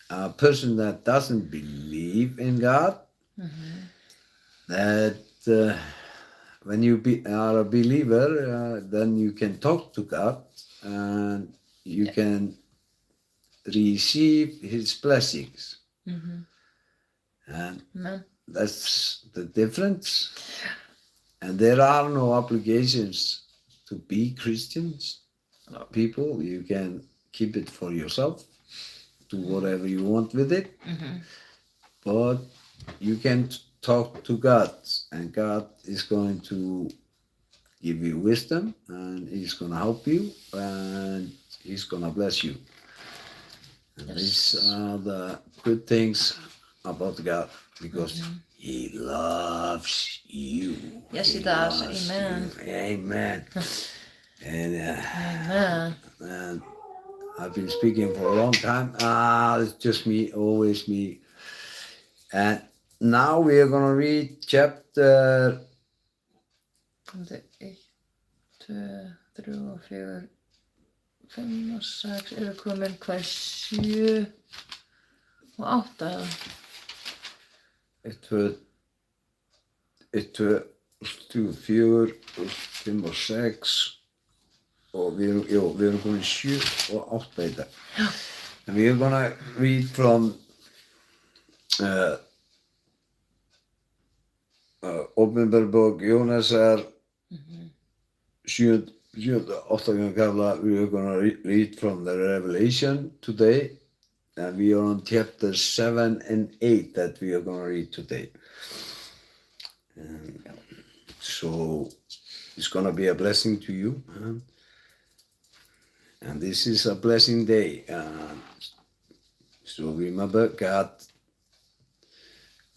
a person that doesn't believe in God, that when you are a believer, then you can talk to God and you can receive His blessings. And that's the difference. And there are no obligations to be Christians. People, you can keep it for yourself, do whatever you want with it, but you can talk to God, and God is going to give you wisdom, and He's going to help you, and He's going to bless you. And these are the good things about God, because He loves you. Yes, He does. loves Amen. you. Amen. And, Amen. and I've been speaking for a long time. It's just me, always me. And now we are going to read chapter 1, 2, 3 og 4, 5 og 6, eru komin hvað 7 og 8 eða? 1, 2, 3, 4, 5 og 6 og við erum komin 7 og 8 í dag. And we are going to read from Opinberarbók Jónasar 7, 8. kafla. We are going to read from the Revelation today, and we are on chapter 7 and 8 that we are going to read today. So it's going to be a blessing to you, and this is a blessing day. So remember, God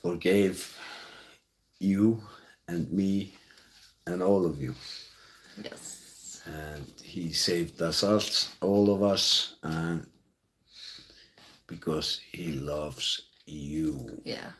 forgave you and me and all of you. Yes. And He saved us, all of us, and because He loves you. Yeah.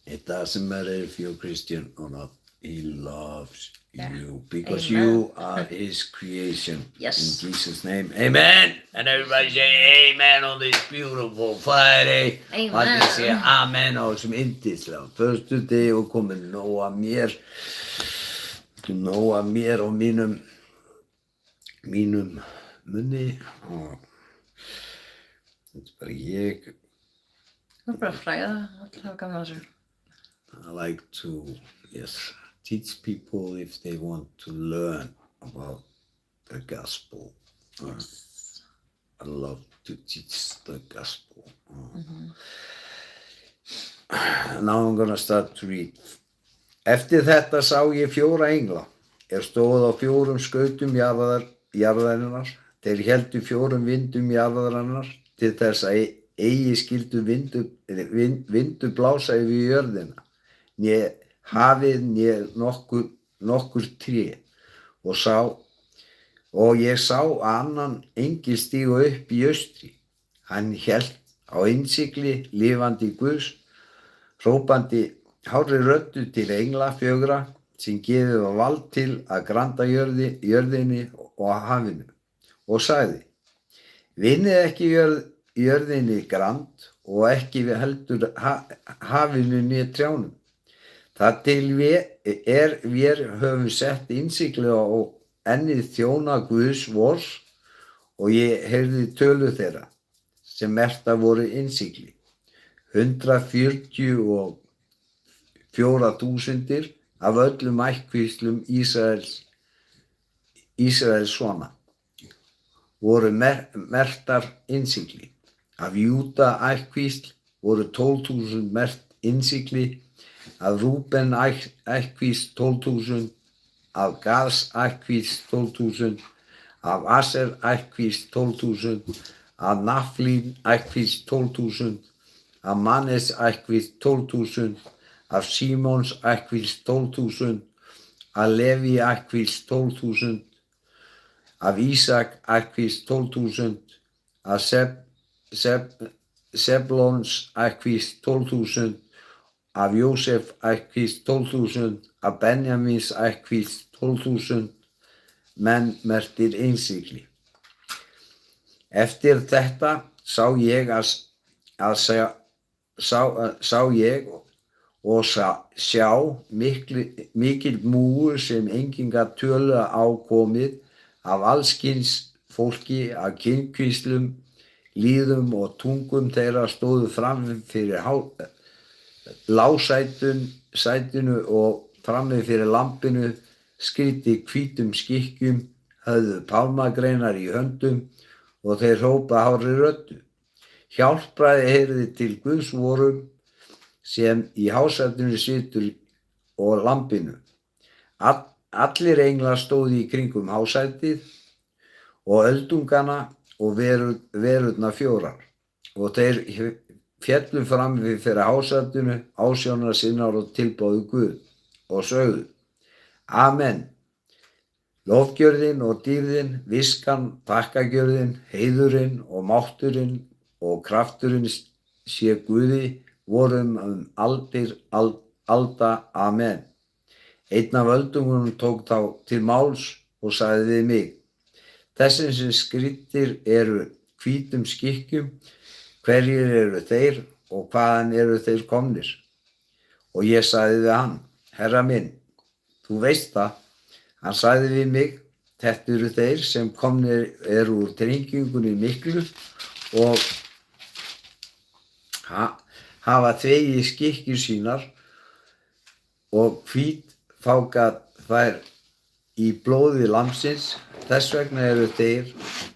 It doesn't matter if you're Christian or not. He loves you because Amen. you are His creation. Yes. In Jesus' name, amen. And everybody say amen on this beautiful Friday. Amen. Allir segja amen á þessum yndislega förstu degi og komið nóg af mér og mínum munni. Og þetta bara ég. Það er bara að fræða, allir hafa gaman að þessu. I like to, teach people if they want to learn about the gospel. I love to teach the gospel. Now I'm gonna start to read. Eftir þetta sá ég 4 engla, stóðu á 4 skautum jarðarinnar. Þeir héldu 4 vindum jarðarinnar til þess að eigi skyldu vindu blása yfir jörðina, né hafið né nokkur tré, og ég sá annan engil stíga upp í austri. Hann hélt á innsigli lifandi Guðs, hrópandi hárri röddu til engla 4 sem gefið var vald til að granda jörðinni og hafinu, og sagði: Vinnið ekki jörðinni grand og ekki heldur hafinu né trjánum. Það til vér höfum sett innsigli á ennið þjóna Guðs vors og ég heyrði tölu þeirra sem merktar voru innsigli. 144.000 af öllum ættkvíslum Ísraels svona voru merktar innsigli. Af Júda ættkvísl voru 12.000 merkt innsigli, af Rúben ættkvísl 12.000, af Gads ættkvísl 12.000, af Aser ættkvísl 12.000, af Naflín ættkvísl 12.000, af Mannes ættkvísl 12.000, af Símons ættkvísl 12.000, af Leví ættkvísl 12.000, af Ísak ættkvísl 12.000, af Sebulons ættkvísl 12.000, af Jósef ættkvísl 12.000, af Benjamins ættkvísl 12.000, menn merktir innsigli. Eftir þetta sá ég mikil múgur sem enginn gat tölu á komið af alskyns fólki, af kynskvíslum, lýðum og tungum þeirra stóðu frammi fyrir lágsætinu og frammi fyrir lampinu, skrýddir hvítum skikkjum, höfðu pálmagreinar í höndum og þeir hrópa hárri röddu. Hjálpræði heyrði til Guðs vorum sem í hásætinu situr og lampinu. Allir englar stóðu í kringum hásætið og öldungana og verurnar fjórar, og þeir féllu fram fyrir hásætinu, ásjónar sinnar og tilbáðu Guð og sögðu: Amen. Lofgjörðin og dýrðin, viskan, þakkagjörðin, heiðurinn og mátturinn og krafturinn sé Guði vorum aldir alda. Amen. Einn af öldungunum tók þá til máls og sagði við mig: Þessir sem skrýddir eru hvítum skikkjum, hverjir eru þeir og hvaðan eru þeir komnir? Og ég sagði við hann: Herra minn, þú veist það. Hann sagði við mig: Þetta eru þeir sem komnir eru úr drengingunni miklu og hafa þvegið skikkjur sínar og hvítfága þær í blóði lambsins. Þess vegna eru þeir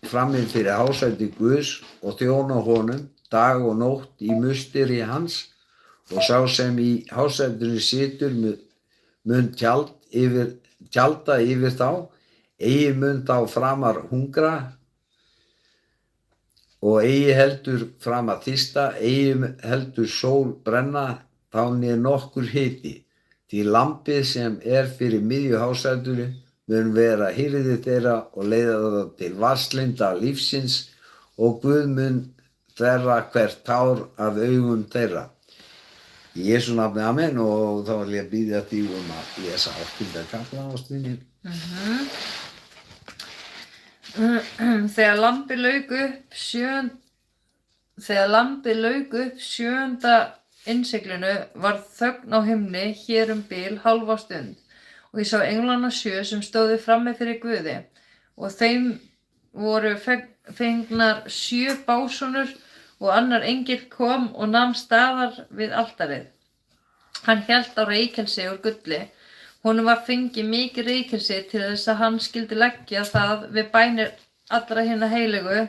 frammi fyrir hásæti Guðs og þjóna honum dag og nótt í musteri hans, og sá sem í hásætinu situr mun tjalda yfir þá, eigi mun þá framar hungra og eigi heldur framar þysta, eigi heldur sól brenna þá né nokkur hiti, því lampið sem fyrir miðju hásætinu mun vera hirði þeirra og leiða það til vatnslinda lífsins, og Guð mun þerra hvert tár af augum þeirra. Í Jesú nafni, amen. Og þá vil ég biðja þig að lesa 8. kafla, ástvini. Þegar lampið lauk upp 7. innsiglinu varð þögn á himni hér bil hálfa stund, og ég sá englana 7 sem stóðu frammi fyrir Guði, og þeim voru fengnar 7 básúnur, og annar engill kom og nam staðar við altarið. Hann hélt á reykelsi úr gulli. Honum var fengið mikið reykelsi til þess að hann skyldi leggja það við bænir allra hinna heilögu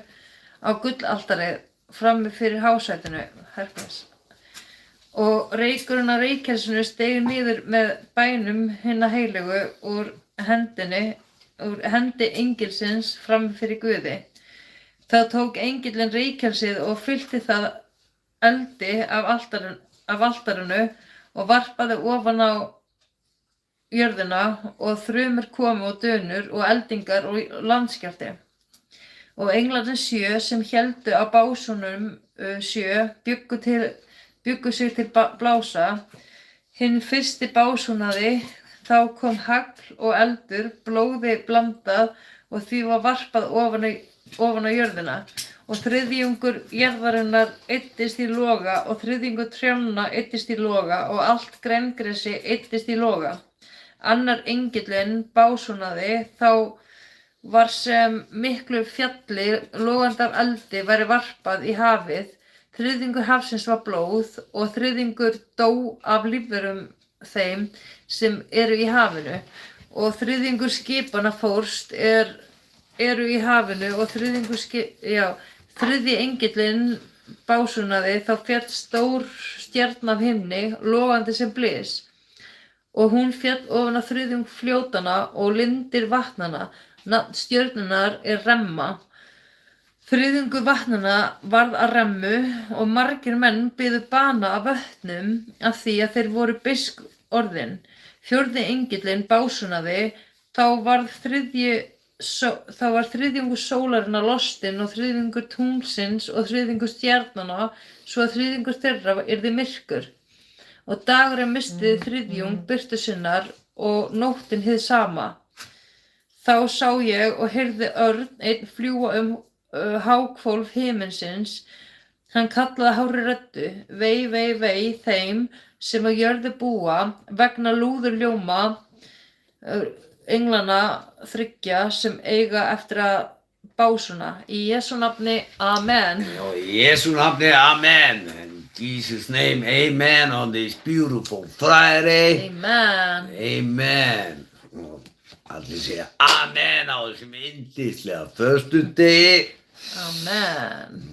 á gullaltarið frammi fyrir hásætinu. Og reykurinn á reykelsinu steig niður með bænum hinna heilögu úr hendi engilsins frammi fyrir Guði. Þá tók engillinn reykelsið og fyllti það eldi af altarinu og varpaði ofan á jörðina, og þrumur komu og dönur og eldingar og landskjálfti. Og englarnir 7 sem héldu á básúnum 7 bjuggu sig til blása. Hinn fyrsti básúnaði, þá kom hagl og eldur, blóði blandað, og því var varpað ofan á jörðina, og þriðjungur jarðarinnar eyddist í loga og þriðjungur trjánna eyddist í loga og allt grængresi eyddist í loga. Annar engillinn básúnaði þá var sem miklu fjalli logandar eldi væri varpað í hafið. Þriðjungur hafsins var blóð og þriðjungur dó af lífverum þeim sem eru í hafinu og þriðjungur skipanna fórst eru í hafinu og þriðji engillinn básúnaði þá féll stór stjarna af himni logandi sem blys og hún féll ofan á þriðjung fljótanna og lindir vatnanna. Nafn stjörnunnar Remma. Þriðjungur vatnanna varð að remmu og margir menn biðu bana af vötnum af því að þeir voru beisk orðin. Fjórði engillinn básúnaði, þá var þriðjungur sólarinnar lostinn og þriðjungur tunglsins og þriðjungur stjarnanna, svo að þriðjungur þeirra yrði myrkur. Og dagurinn misti þriðjung birtu sinnar og nóttin hið sama. Þá sá ég og heyrði örn einn fljúga háhvolf himinsins. Hann kallaði hárri röddu, vei, vei, vei þeim sem á jörðu búa vegna lúðurljóma englana þriggja sem eiga eftir að básúna. Í Jesú nafni, amen. Í Jesú nafni, amen. In Jesus' name, amen on this beautiful Friday. Amen. Amen. Allir segja amen á þessum yndislega föstudegi. Amen.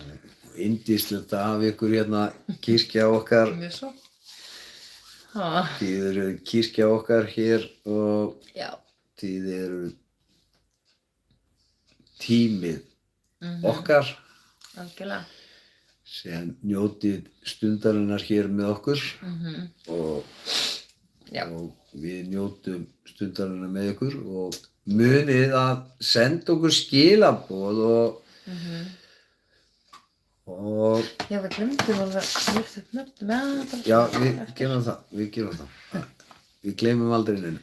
Yndislegt að hafa ykkur hérna kirkja okkar. Mjög svo. Þið eru kirkja okkar hér og Já. þið eru tímið okkar Algjörlega. sem njótið stundarinnar hér með okkur og við njótum stundarinnar með ykkur og munið að senda okkur skilaboð og Já, við glemdum alveg að lyfta upp nöfnum. Já, við gerum það. Við gleymum aldrei neinu.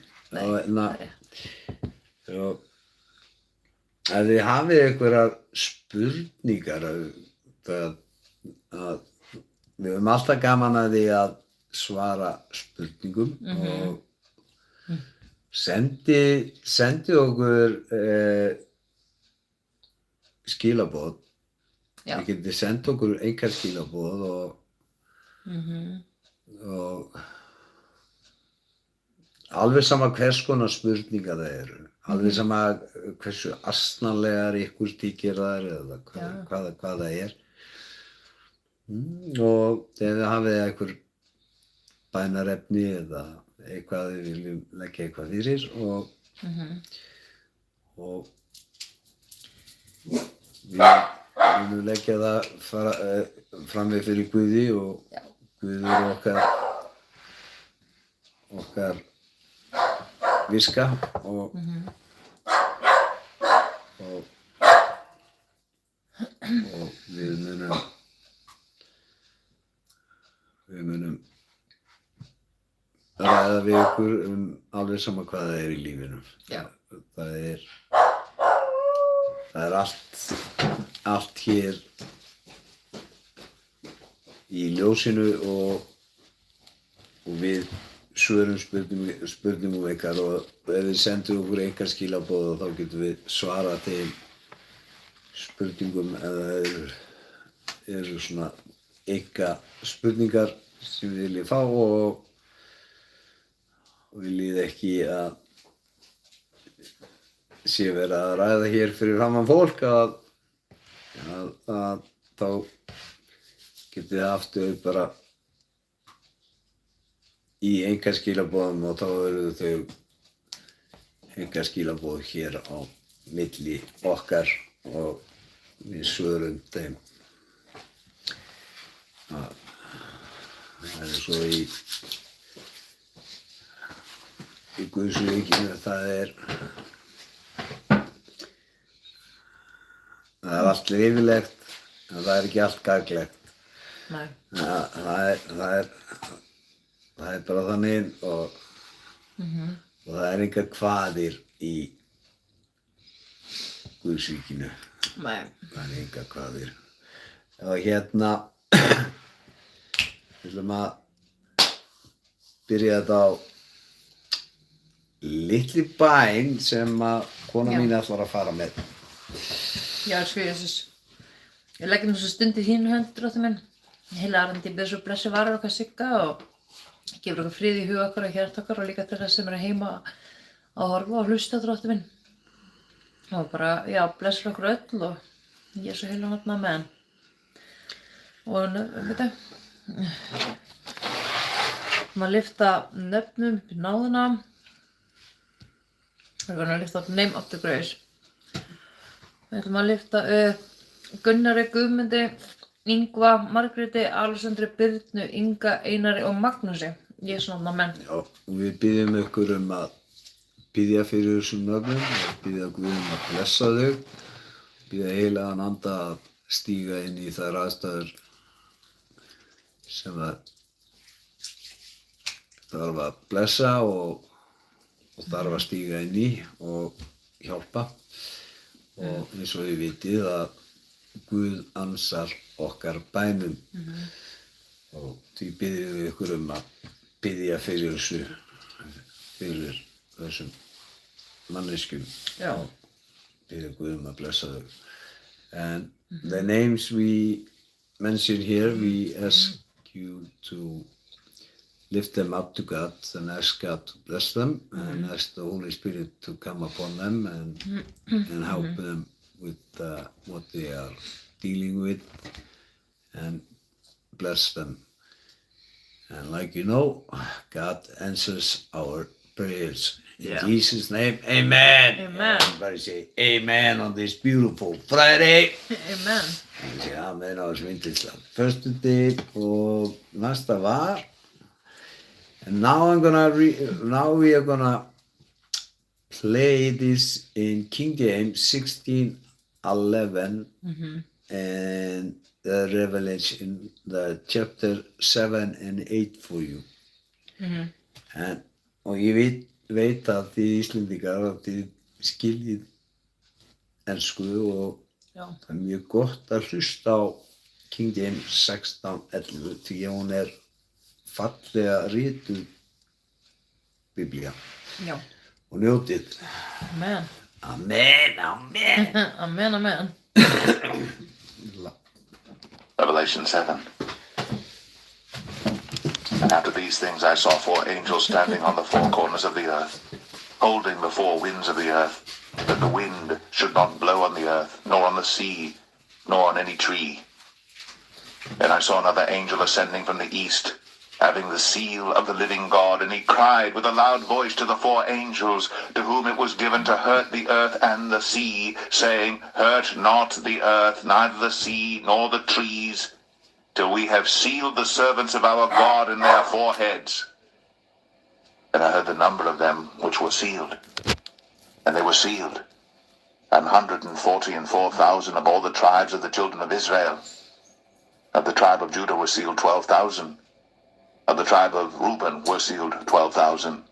Og ef þið hafið einhverjar spurningar að við höfum alltaf gaman að því að svara spurningum og sendi okkur skilaboð. Já. Þið getið senda okkur einhver skilaboð og alveg sama hvers konar spurningar það eru, alveg sama hversu asnalegar ykkur þykir þær eða hvað það er. Og ef þið hafið einhver bænarefni eða eitthvað þið viljum leggja eitthvað fyrir og við munum leggja það frammi fyrir Guði og Guð er okkar viska og við munum ræða við ykkur alveg sama hvað það er í lífinu. Já. Það er allt hér í ljósinu og við svörum spurningum ykkar og ef þið sendur okkur einhver skilaboð þá getum við svarað til spurningum eða eru svona einhver spurningar sem við viljum fá og viljið ekki að sé verið að ræða hér fyrir framan fólk að þá getið þið haft þau bara í einhver skilaboðum og þá eru þau einhver skilaboð hér á milli okkar og við svörum þeim. Það er svo í Guðsríkinu, það er allt lifilegt en það er ekki allt gagnlegt. Nei. Það er bara þannig og það er engar kvaðir í Guðsríkinu. Nei. Það er engar kvaðir. Og við ætlum að byrja þetta á litli bæn sem að kona Já. mín ætlar að fara með. Já, elsku Jesús. Ég legg nú svo stund í þínu hönd, Drottinn minn. Heila Arndi byrð svo blessi varir okkar Sigga og gefur okkur frið í huga okkar og hjart okkar og líka til þess sem eru heima að horfa og hlusta, Drottinn minn. Og bara, já, blessur okkur öll og Jesú heila nafni, amen. Og veitu, maður lyfta nöfnum upp í náðuna. We're gonna lift up the name of the grace. Við ætlum að lyfta upp Gunnari, Guðmundi, Ingva, Margréti, Alessandri, Birnu, Inga, Einari og Magnúsi. Jesú nafni, amen. Já, og við biðjum ykkur að biðja fyrir þessum nöfnum og biðja Guð að blessa þau, biðja heilagan anda að stíga inn í þær aðstæður sem að þarf að blessa og þarf að stíga inn í og hjálpa. Og eins og við vitið að Guð ansar okkar bænum og því biðjum við ykkur að biðja fyrir þessum manneskjum. Já. Biðja Guð að blessa þau. And the names we mention here, we ask you to lift them up to God and ask God to bless them and ask the Holy Spirit to come upon them and help them with what they are dealing with and bless them. And like you know, God answers our prayers. In Jesus' name, amen. Amen. Everybody say amen on this beautiful Friday. Amen. Og sé amen á þessum yndislega föstudag og næsta var. And now we are gonna play this in King James 16:11 and the Revelation, the chapter 7 and 8 for you. Og ég veit að þið Íslendingar að þið skiljið ensku og það er mjög gott að hlusta á King James 16:11 því að hún er fallega rituð biblía. Já. Og njótið. Amen. Amen, amen. Amen, amen. Revelation 7. And after these things I saw 4 angels standing on the 4 corners of the earth, holding the 4 winds of the earth, that the wind should not blow on the earth, nor on the sea, nor on any tree. And I saw another angel ascending from the east, having the seal of the living God, and he cried with a loud voice to the 4 angels, to whom it was given to hurt the earth and the sea, saying, Hurt not the earth, neither the sea, nor the trees, till we have sealed the servants of our God in their foreheads. And I heard the number of them which were sealed, and they were sealed, 144,000 of all the tribes of the children of Israel. Of the tribe of Judah were sealed 12,000. Of the tribe of Reuben were sealed 12,000.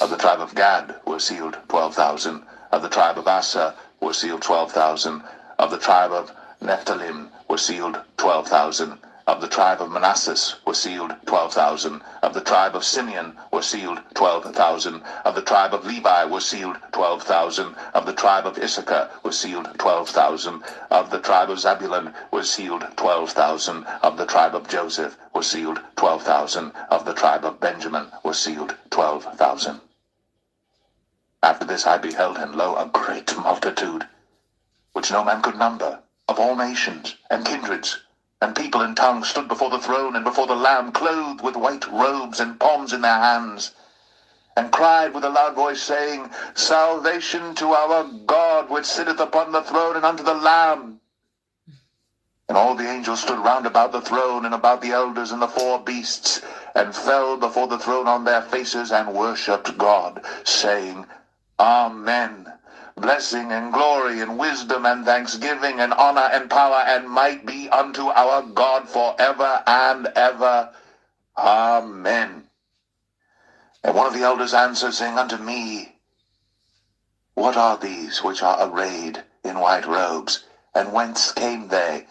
Of the tribe of Gad were sealed 12,000. Of the tribe of Asher were sealed 12,000. Of the tribe of Nephthalim were sealed 12,000. Of the tribe of Manasseh were sealed 12,000. Of the tribe of Simeon were sealed 12,000. Of the tribe of Levi were sealed 12,000. Of the tribe of Issachar were sealed 12,000. Of the tribe of Zabulon were sealed 12,000. Of the tribe of Joseph were sealed 12,000. Of the tribe of Benjamin were sealed 12,000. After this I beheld, and lo, a great multitude, which no man could number, of all nations and kindreds, and people and tongues, stood before the throne and before the Lamb, clothed with white robes and palms in their hands, and cried with a loud voice, saying, Salvation to our God, which sitteth upon the throne, and unto the Lamb. And all the angels stood round about the throne, and about the elders and the 4 beasts, and fell before the throne on their faces, and worshipped God, saying, Amen. Blessing and glory and wisdom and thanksgiving and honor and power and might be unto our God forever and ever. Amen. And one of the elders answered, saying unto me, What are these which are arrayed in white robes, and whence came they?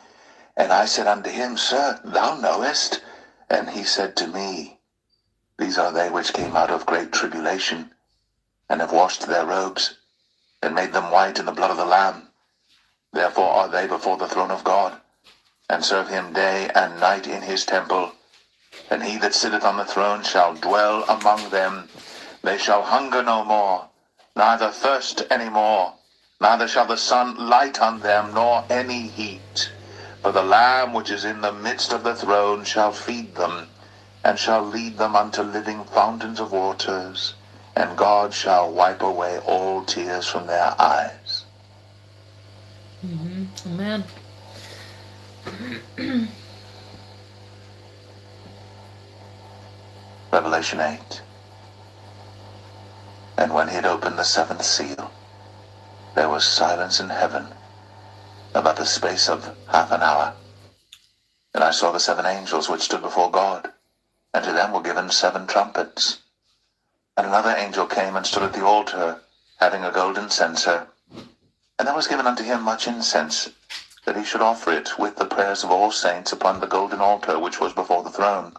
And I said unto him, Sir, thou knowest. And he said to me, These are they which came out of great tribulation, and have washed their robes, and made them white in the blood of the Lamb. Therefore are they before the throne of God, and serve him day and night in his temple. And he that sitteth on the throne shall dwell among them. They shall hunger no more, neither thirst any more, neither shall the sun light on them, nor any heat. For the Lamb which is in the midst of the throne shall feed them, and shall lead them unto living fountains of waters, and God shall wipe away all tears from their eyes. Amen. Revelation 8. And when he had opened the seventh seal, there was silence in heaven about the space of half an hour. And I saw the 7 angels which stood before God, and to them were given 7 trumpets. And another angel came and stood at the altar, having a golden censer. And there was given unto him much incense, that he should offer it with the prayers of all saints upon the golden altar which was before the throne.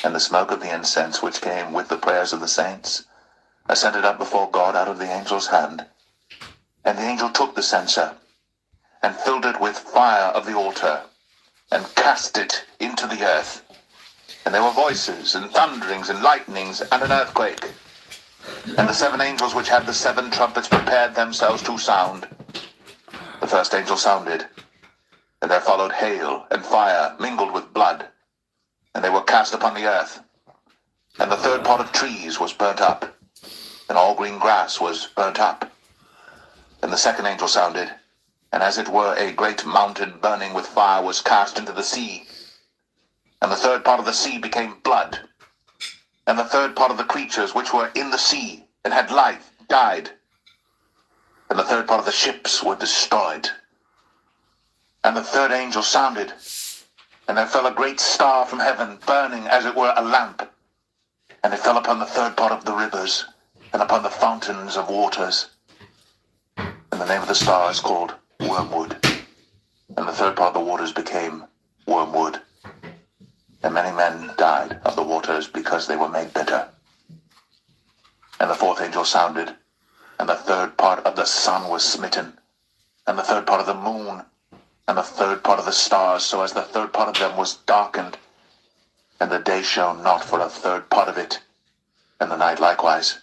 And the smoke of the incense which came with the prayers of the saints ascended up before God out of the angel's hand. And the angel took the censer, and filled it with fire of the altar, and cast it into the earth. And there were voices, and thunderings, and lightnings, and an earthquake. And the 7 angels which had the 7 trumpets prepared themselves to sound. The first angel sounded, and there followed hail and fire mingled with blood, and they were cast upon the earth. And the third part of trees was burnt up, and all green grass was burnt up. And the second angel sounded, and as it were a great mountain burning with fire was cast into the sea. And the third part of the sea became blood. And the third part of the creatures which were in the sea and had life died. And the third part of the ships were destroyed. And the third angel sounded, and there fell a great star from heaven, burning as it were a lamp. And it fell upon the third part of the rivers, and upon the fountains of waters. And the name of the star is called Wormwood. And the third part of the waters became wormwood. And many men died of the waters because they were made bitter. And the fourth angel sounded, and the third part of the sun was smitten, and the third part of the moon, and the third part of the stars, so as the third part of them was darkened. And the day shone not for a third part of it, and the night likewise.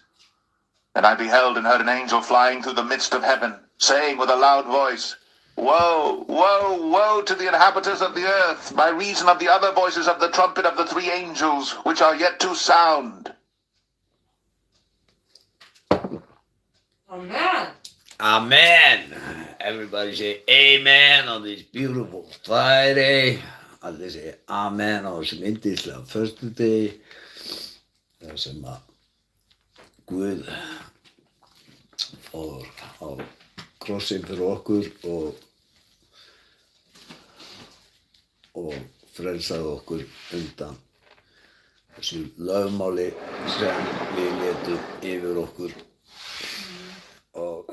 And I beheld and heard an angel flying through the midst of heaven, saying with a loud voice, Woe, woe, woe to the inhabitants of the earth, by reason of the other voices of the trumpet of the 3 angels, which are yet to sound. Amen. Amen. Everybody say amen on this beautiful Friday. Allir say amen á þessum yndislega föstudegi. Það sem að Guð fór á krossinn fyrir okkur og frelsaði okkur undan þessu lögmáli sem við létum yfir okkur og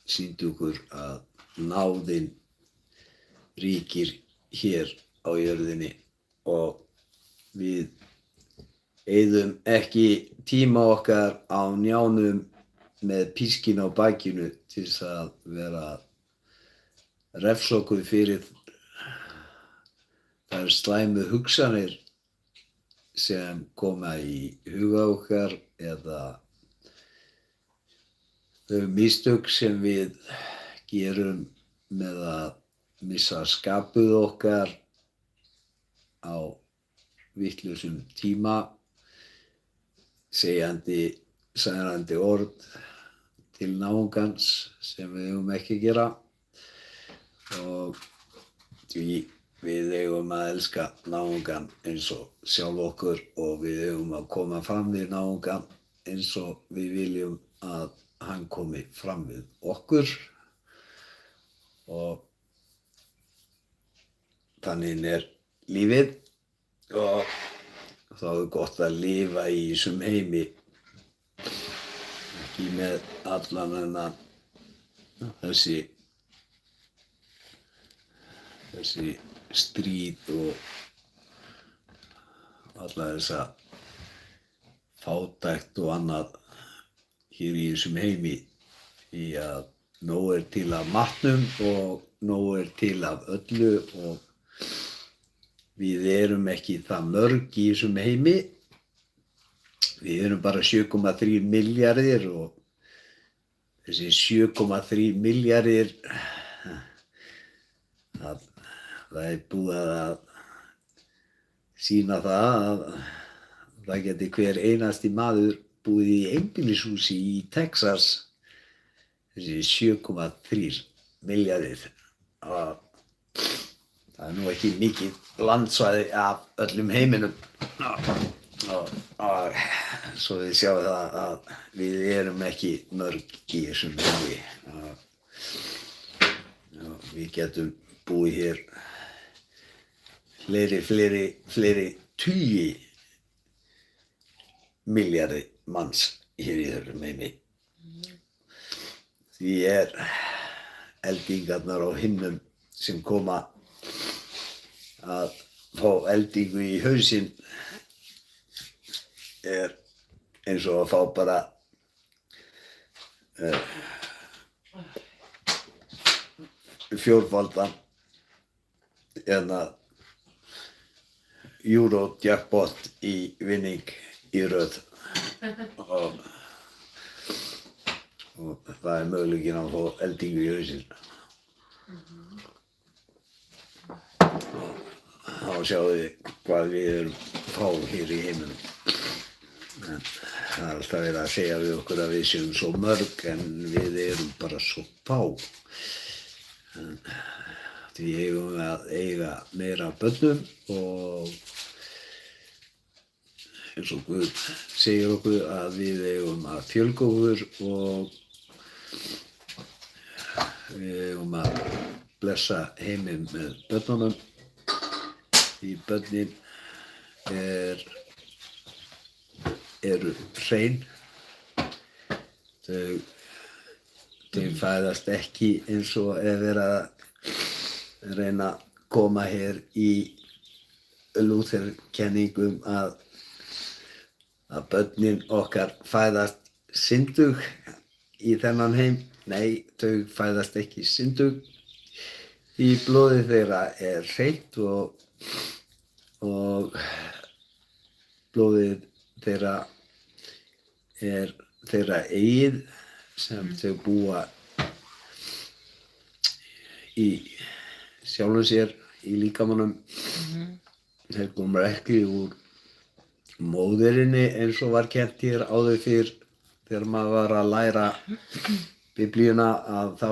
sýndi okkur að náðin ríkir hér á jörðinni og við eyðum ekki tíma okkar á njánum með pískin á bakinu til þess að vera að refsa okkur fyrir þær slæmu hugsanir sem koma í huga okkar eða þau mistök sem við gerum með að missa skapið okkar á vitlausum tíma, særandi orð til náungans sem við eigum ekki að gera og því við eigum að elska náungan eins og sjálf okkur og við eigum að koma fram við náungan eins og við viljum að hann komi fram við okkur og þannig lífið og þá gott að lifa í þessum heimi ekki með allan þennan þessi stríð og alla þessa fátækt og annað hér í þessum heimi því að nóg til af matnum og nóg til af öllu og við erum ekki það mörg í þessum heimi. Við erum bara 7,3 milljarðir og þessi 7,3 milljarðir það búið að sýna það að það geti hver einasti maður búið í einbýlishúsi í Texas þessi 7,3 milljarðir og það nú ekki mikið landsvæði af öllum heiminum og svo við sjáum það að við erum ekki mörg í þessum heimi og við getum búið hér fleiri tugi milljarði manns hér í þessum heimi. Því eldingarnar á himnum sem koma að fá eldingu í hausinn eins og að fá bara fjórfaldan Euro-jackpot í vinning í röð og það möguleikinn að fá eldingu í hausinn. Þá sjáum við hvað við erum fá hér í heiminum. En það alltaf verið að segja við okkur að við séum svo mörg en við erum bara svo fá. En við eigum að eiga meira börnum og eins og Guð segir okkur að við eigum að fjölga okkur og við eigum að blessa heiminn með börnunum því börnin eru hrein. Þau fæðast ekki eins og verið að reyna að koma hér í Lúther-kenningum að börnin okkar fæðast syndug í þennan heim. Nei, þau fæðast ekki syndug. Því blóðið þeirra hreint og blóðið þeirra þeirra eigið sem þau búa í sjálfum sér í líkamanum. Þeir koma ekki úr móðurinni eins og var kennt hér áður fyrr þegar maður var að læra Biblíuna að þá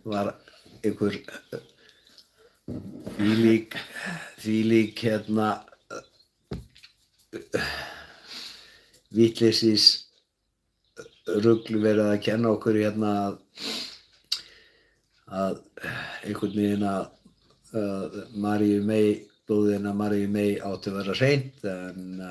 var einhver þvílík vitleysis rugl verið að kenna okkur að einhvern veginn að blóðina Maríu mey átti að vera hreint en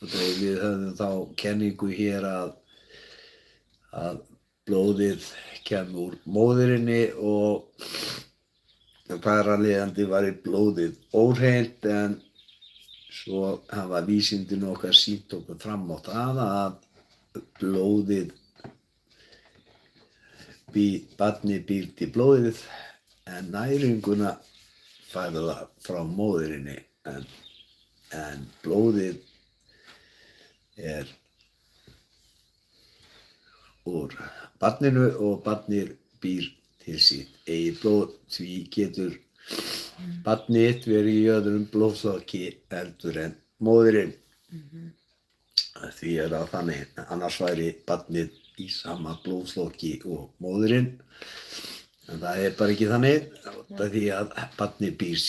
við höfðum þá kenningu hér að blóðið kemur úr móðurinni og þar af leiðandi var blóðið óhreint en svo hafa vísindin okkar sýnt okkur fram á það að blóðið barnið býr til blóðið en næringuna fæða það frá móðurinni en blóðið úr barninu og barnið býr til sitt eigið blóð. Því getur barnið verið í öðrum blóðflokki heldur en móðurinn. Því það þannig, annars væri barnið í sama blóðflokki og móðurinn. En það bara ekki þannig, því að barnið býr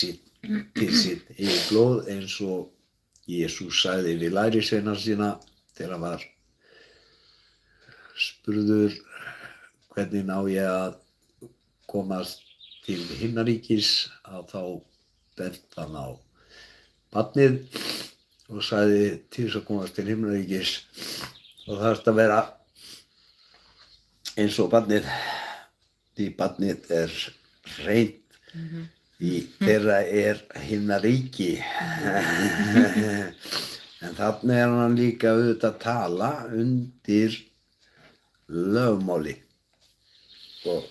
til sitt eigið blóð eins og Jesús sagði við lærisveina sína þegar hann var spurður hvernig á ég að komast til himnaríkis að þá bent hann á barnið og sagði til þess að komast til himnaríkis og þarfst að vera eins og barnið því barnið hreint, því þeirra himnaríki. En þarna hann líka auðvitað að tala undir lögmáli. Og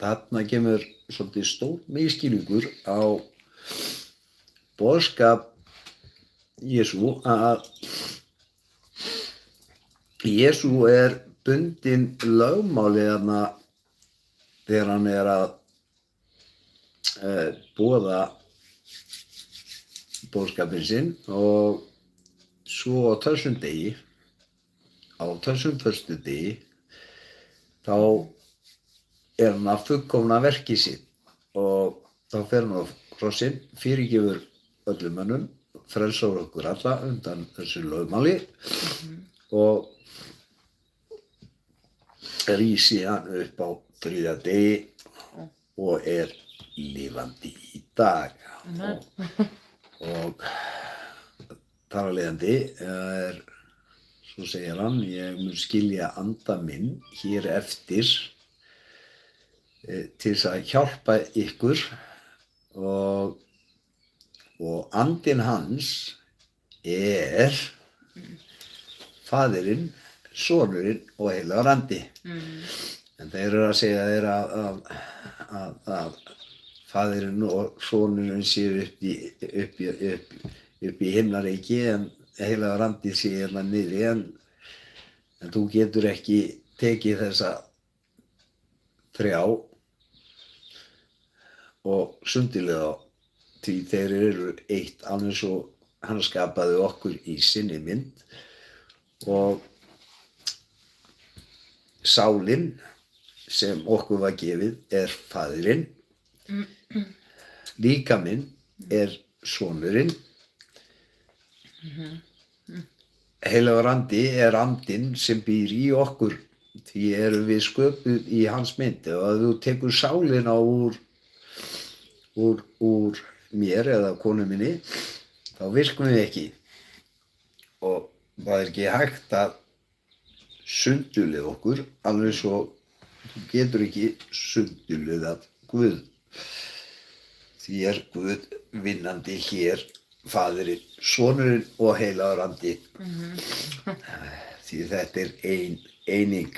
þarna kemur svolítið stór misskilningur á boðskap Jesú, að Jesú bundinn lögmáli þarna þegar hann að boða boðskapinn sinn, og svo á þessum degi, á þessum föstudegi, þá hann að fullkomna verkið sitt, og þá fer hann á krossinn, fyrirgefur öllum mönnum, frelsar okkur alla undan þessu lögmáli og rís síðan upp á 3. degi og lifandi í dag. Og þar af leiðandi svo segir hann, ég mun skilja anda minn hér eftir til þess að hjálpa ykkur, og andinn hans Faðirinn, Sonurinn og heilagur andi. En þeir eru að segja að Faðirinn og Sonurinn séu upp í himnaríki, en heilagur andi sé hérna niðri, en þú getur ekki tekið þessa 3 og sundilega, því þeir eru eitt, alveg svo hann skapaði okkur í sinni mynd, og sálin sem okkur var gefið Faðirinn, líkaminn Sonurinn, heilagur andi andinn sem býr í okkur, því erum við sköpuð í hans mynd. Og ef þú tekur sálina úr mér eða konu minni, þá virkum við ekki, og það ekki hægt að sundurliða okkur, alveg svo þú getur ekki sundurliðað Guð. Því Guð vinnandi hér, Faðirinn, Sonurinn og heilagur andi. Því þetta ein eining,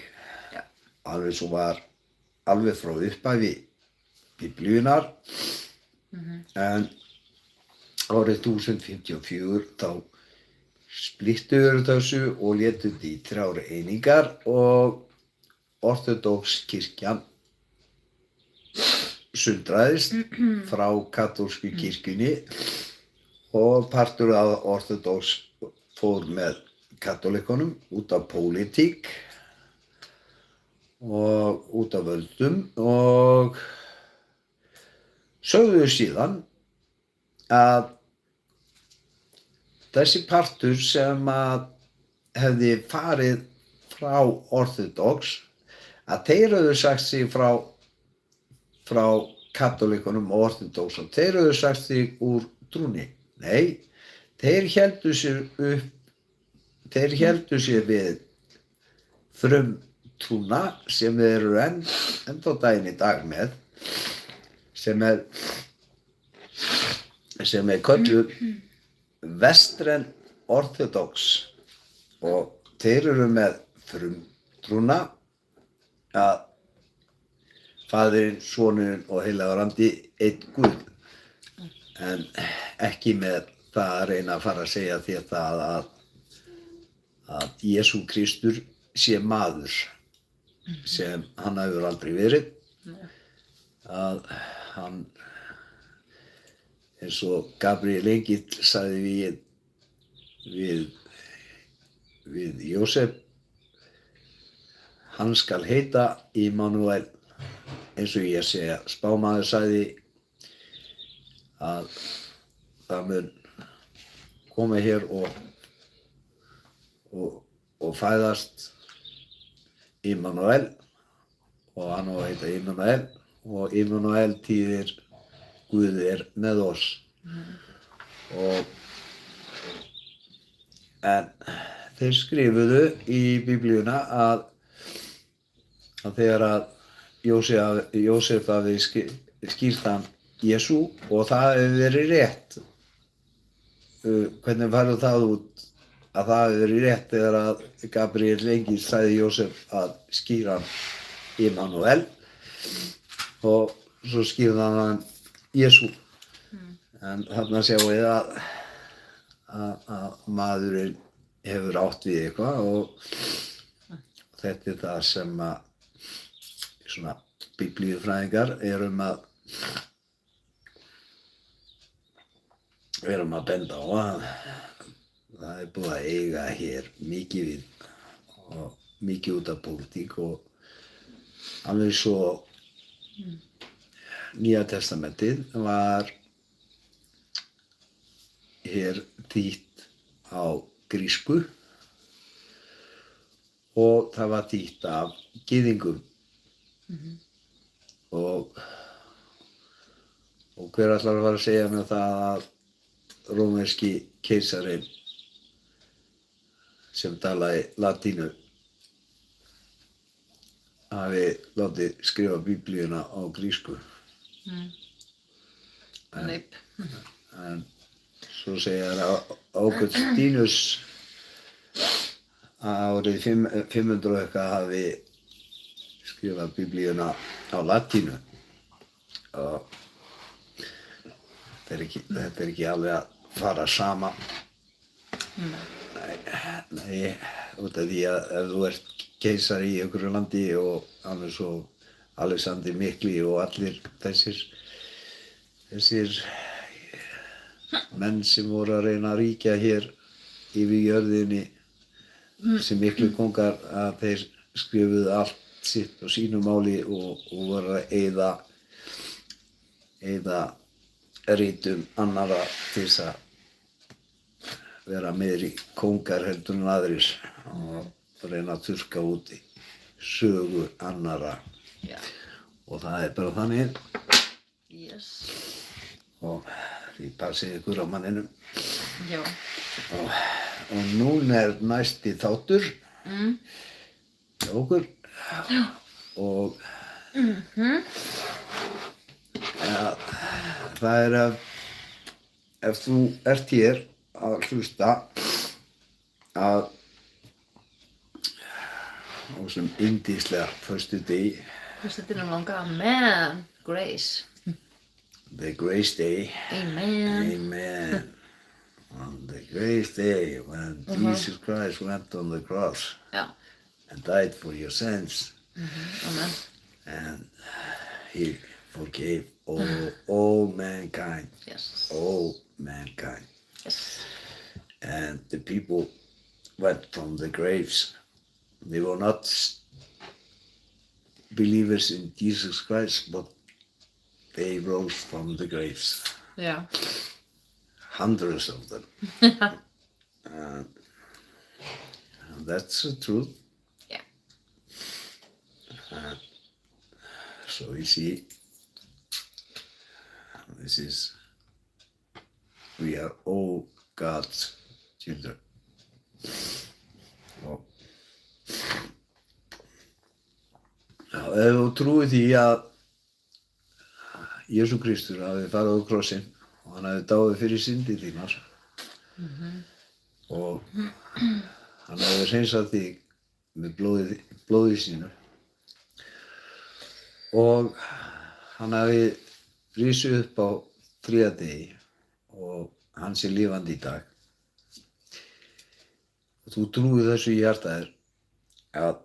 alveg svo var alveg frá upphafi Biblíunnar, en árið 1054 þá splittuðu þessu og létu þetta í 3 einingar, og orthodox kirkjan sundraðist frá katólsku kirkjunni, og partur af orthodox fór með katólíkonum út af pólitík og út af völdum, og sögðu síðan að þessi partur sem að hefði farið frá orthodox, að þeir höfðu sagt sig frá katólíkonum og orthodox, og þeir höfðu sagt sig úr trúnni. Nei, þeir héldu sér við frumtrúna sem þeir eru ennþá daginn í dag með, sem kölluð Western Orthodox, og þeir eru með frumtrúna að Faðirinn, Sonurinn og heilagur andi einn Guð, en ekki með það að reyna að fara að segja þér það að Jesú Kristur sé maður, sem hann hefur aldrei verið, að hann, eins og Gabriel Engill sagði við Jósef, hann skal heita Immanuel, eins og ég segja, spámaður sagði að það mun koma hér og fæðast Immanuel, og hann á að heita Immanuel, og Immanuel þýðir Guð með oss. En þeir skrifuðu í Biblíuna að þegar að Jósef hafi skýrt hann Jesú og það hefði verið rétt. Hvernig færðu það út að það hefði verið rétt þegar að Gabriel engil sagði Jósef að skýra hann Immanuel og svo skýrði hann Jesú. En þarna sjáum við að maðurinn hefur átt við eitthvað og þetta það sem að svona biblíufræðingar erum að benda á að það búið að eiga hér mikið við og mikið út af pólitík og alveg svo Nýja testamentið var hér þýtt á grísku og það var þýtt af gyðingum og hver ætlar að fara að segja mér það að rómverski keisarinn sem talaði latínu hafi látið skrifa biblíuna á grísku. Neip. En svo segir Augustinus að árið 500 og eitthvað hafi skrifað biblíuna á latínu og þetta er ekki alveg að fara saman. Nei, út af því að ef þú ert keisari í einhverju landi og alveg svo Alexander Mikli og allir þessir menn sem voru að reyna að ríkja hér yfir jörðinni sem miklu kongar að þeir skrifuðu allt sitt á sínu máli og voru að eyða ritum annarra til þess að vera meiri kongar heldur en aðrir og reyna að þurrka út í sögu annarra. Já. Og það er bara þannig Yes. og því passið ykkur á manninum Já. og núna er næsti þáttur hjá okkur og ja, það er að ef þú ert hér að hlusta að á þessum yndislega föstudegi Þetta er langa Amen. Grace. The Grace Day. Amen. Amen. On the Grace Day when Jesus Christ went on the cross Já. and died for your sins Amen. and he forgave all mankind. Yes. All mankind. Yes. And the people went from the graves. They were not believers in Jesus Christ, but they rose from the graves. Já. Hundreds of them. And that's the truth. Yeah. So you see, we are all God's children. Og ef þú trúir því að Jesú Kristur hafi farið á krossinn og hann hafi dáið fyrir syndir þínar og hann hafi hreinsað þig með blóði sínu og hann hafi risið upp á 3. degi og hann sé lifandi í dag og þú trúir þessu í hjarta þér að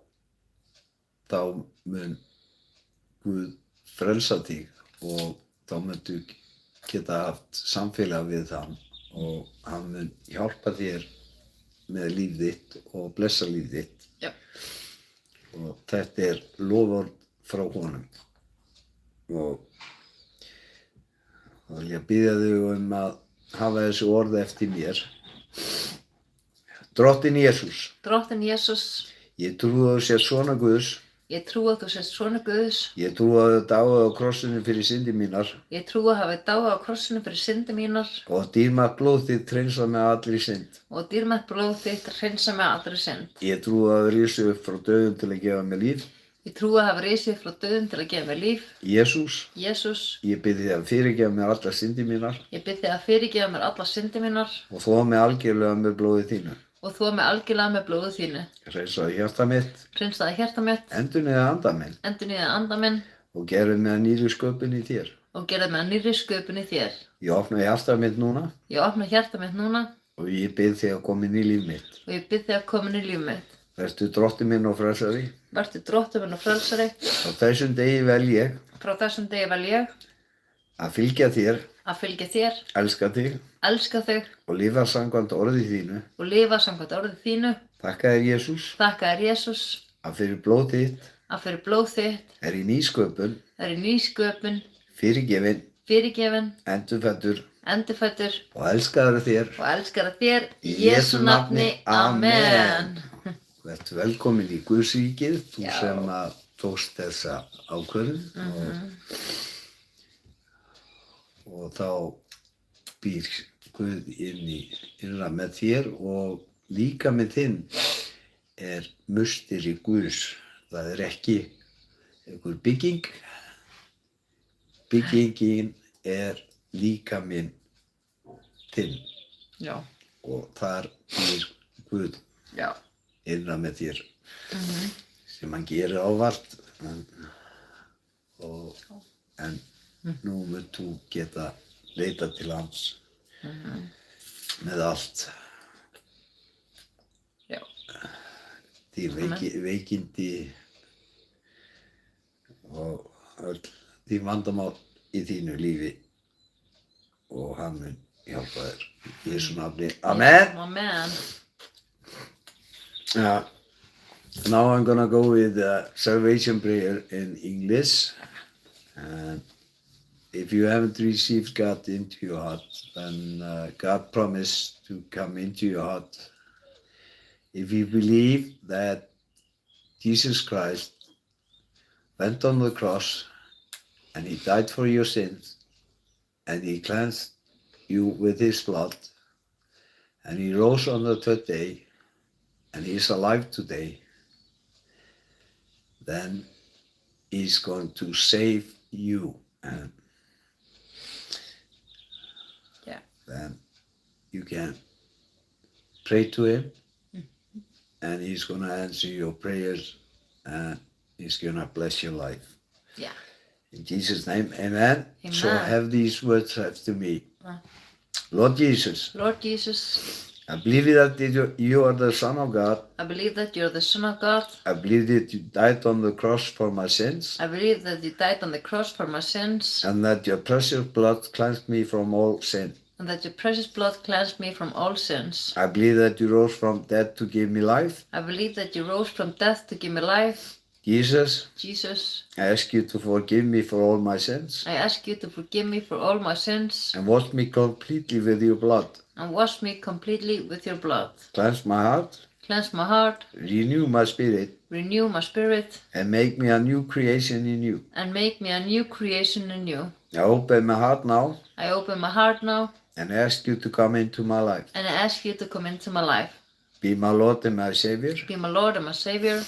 þá mun Guð frelsa þig og þá muntu geta haft samfélag við hann og hann mun hjálpa þér með líf þitt og blessa líf þitt. Já. Og þetta er loforð frá honum og þá vil ég biðja þig að hafa þessu orð eftir mér. Drottinn Jesús, Drottinn Jesús, ég trúi að þú sért svona Guðs. ég trúi að þú sést svona Guðs. Ég trúi að þú dáið á krossinu fyrir syndir mínar Ég trúi að hafi dáið á krossinu fyrir syndir mínar og dýrmætt blóð þitt hreinsað með allri synd. og dýrmætt blóð þitt hreinsa með allri synd. Ég trúi að þú rísi upp frá dauðum til að gefa mér líf. Ég trúi að hafa risið frá döðum til að gefa mér líf. Jesus, Jesús, ég bið þig að fyrirgefa mér allar syndi mínar ég bið þig að fyrirgefa mér alla syndi mínar og þó mig algjörlega með blóði þínu. og þvo mig algjörlega með blóðu þínu. Hreinsaðu hjarta mitt, Hreinsaðu hjarta mitt, endurnýjaðu anda minn endurnýjaðu anda minn og gerðu mig að nýrri sköpun í þér. og gerðu mig að nýrri sköpun í þér. Ég opna hjarta mitt núna Ég opna hjarta mitt núna og ég bið þig að koma inn í líf mitt. og ég bið þig að koma inn í líf mitt. Vertu drottinn minn og frelsari. Vertu drottinn minn og frelsari. Á þessum degi vel ég Frá þessum degi vel ég að fylgja þér, að fylgja þér, elska þig elska þig og lifa samkvæmt orði þínu. og lifa samkvæmt orði þínu. Þakka þér Jesús Þakka þér Jesús að fyrir blóð þitt að fyrir blóð þitt er í nýsköpun, er í nýsköpun, fyrirgefin, fyrirgefin, endurfæddur endurfæddur og elskaður þér. og elskar þér í Jesú nafni. Amen. Vertu velkomin í Guðsríkið, þú Já. sem að tókst þessa ákvörðun og þá býr Guð inn í innra með þér og líka með þinn er musteri Guðs. Það er ekki einhver bygging. Byggingin er líka minn þinn Já, og þar býr Guð já, innra með þér sem hann gerir ávart en nú munt þú geta leita til hans með allt já, því veikindi og öll því vandamál í þínu lífi og hann mun hjálpa þér í Jesú nafni. Amen. Amen. Now I'm gonna go with the salvation prayer in English. And if you haven't received God into your heart, then God promised to come into your heart. If you believe that Jesus Christ went on the cross and he died for your sins and he cleansed you with his blood and he rose on the third day and he is alive today, then he's going to save you. And Yeah. then you can pray to him and he's going to answer your prayers and he's going to bless your life. Yeah. In Jesus' name, amen. So Amen. have these words after me. Lord Jesus, Lord Jesus, I believe that you are the Son of God. I believe that you're the Son of God. I believe that you died on the cross for my sins I believe that you died on the cross for my sins and that your precious blood cleansed me from all sin. and that your precious blood cleansed me from all sins. I believe that you rose from death to give me life. I believe that you rose from death to give me life. Jesus, Jesus, I ask you to forgive me for all my sins I ask you to forgive me for all my sins and wash me completely with your blood. and wash me completely with your blood. Cleanse my heart, Cleanse my heart, renew my spirit, renew my spirit, and make me a new creation in you. and make me a new creation in you. I open my heart now I open my heart now and ask you to come into my life. and I ask you to come into my life. Be my Lord and my Savior. Be my Lord and my Savior.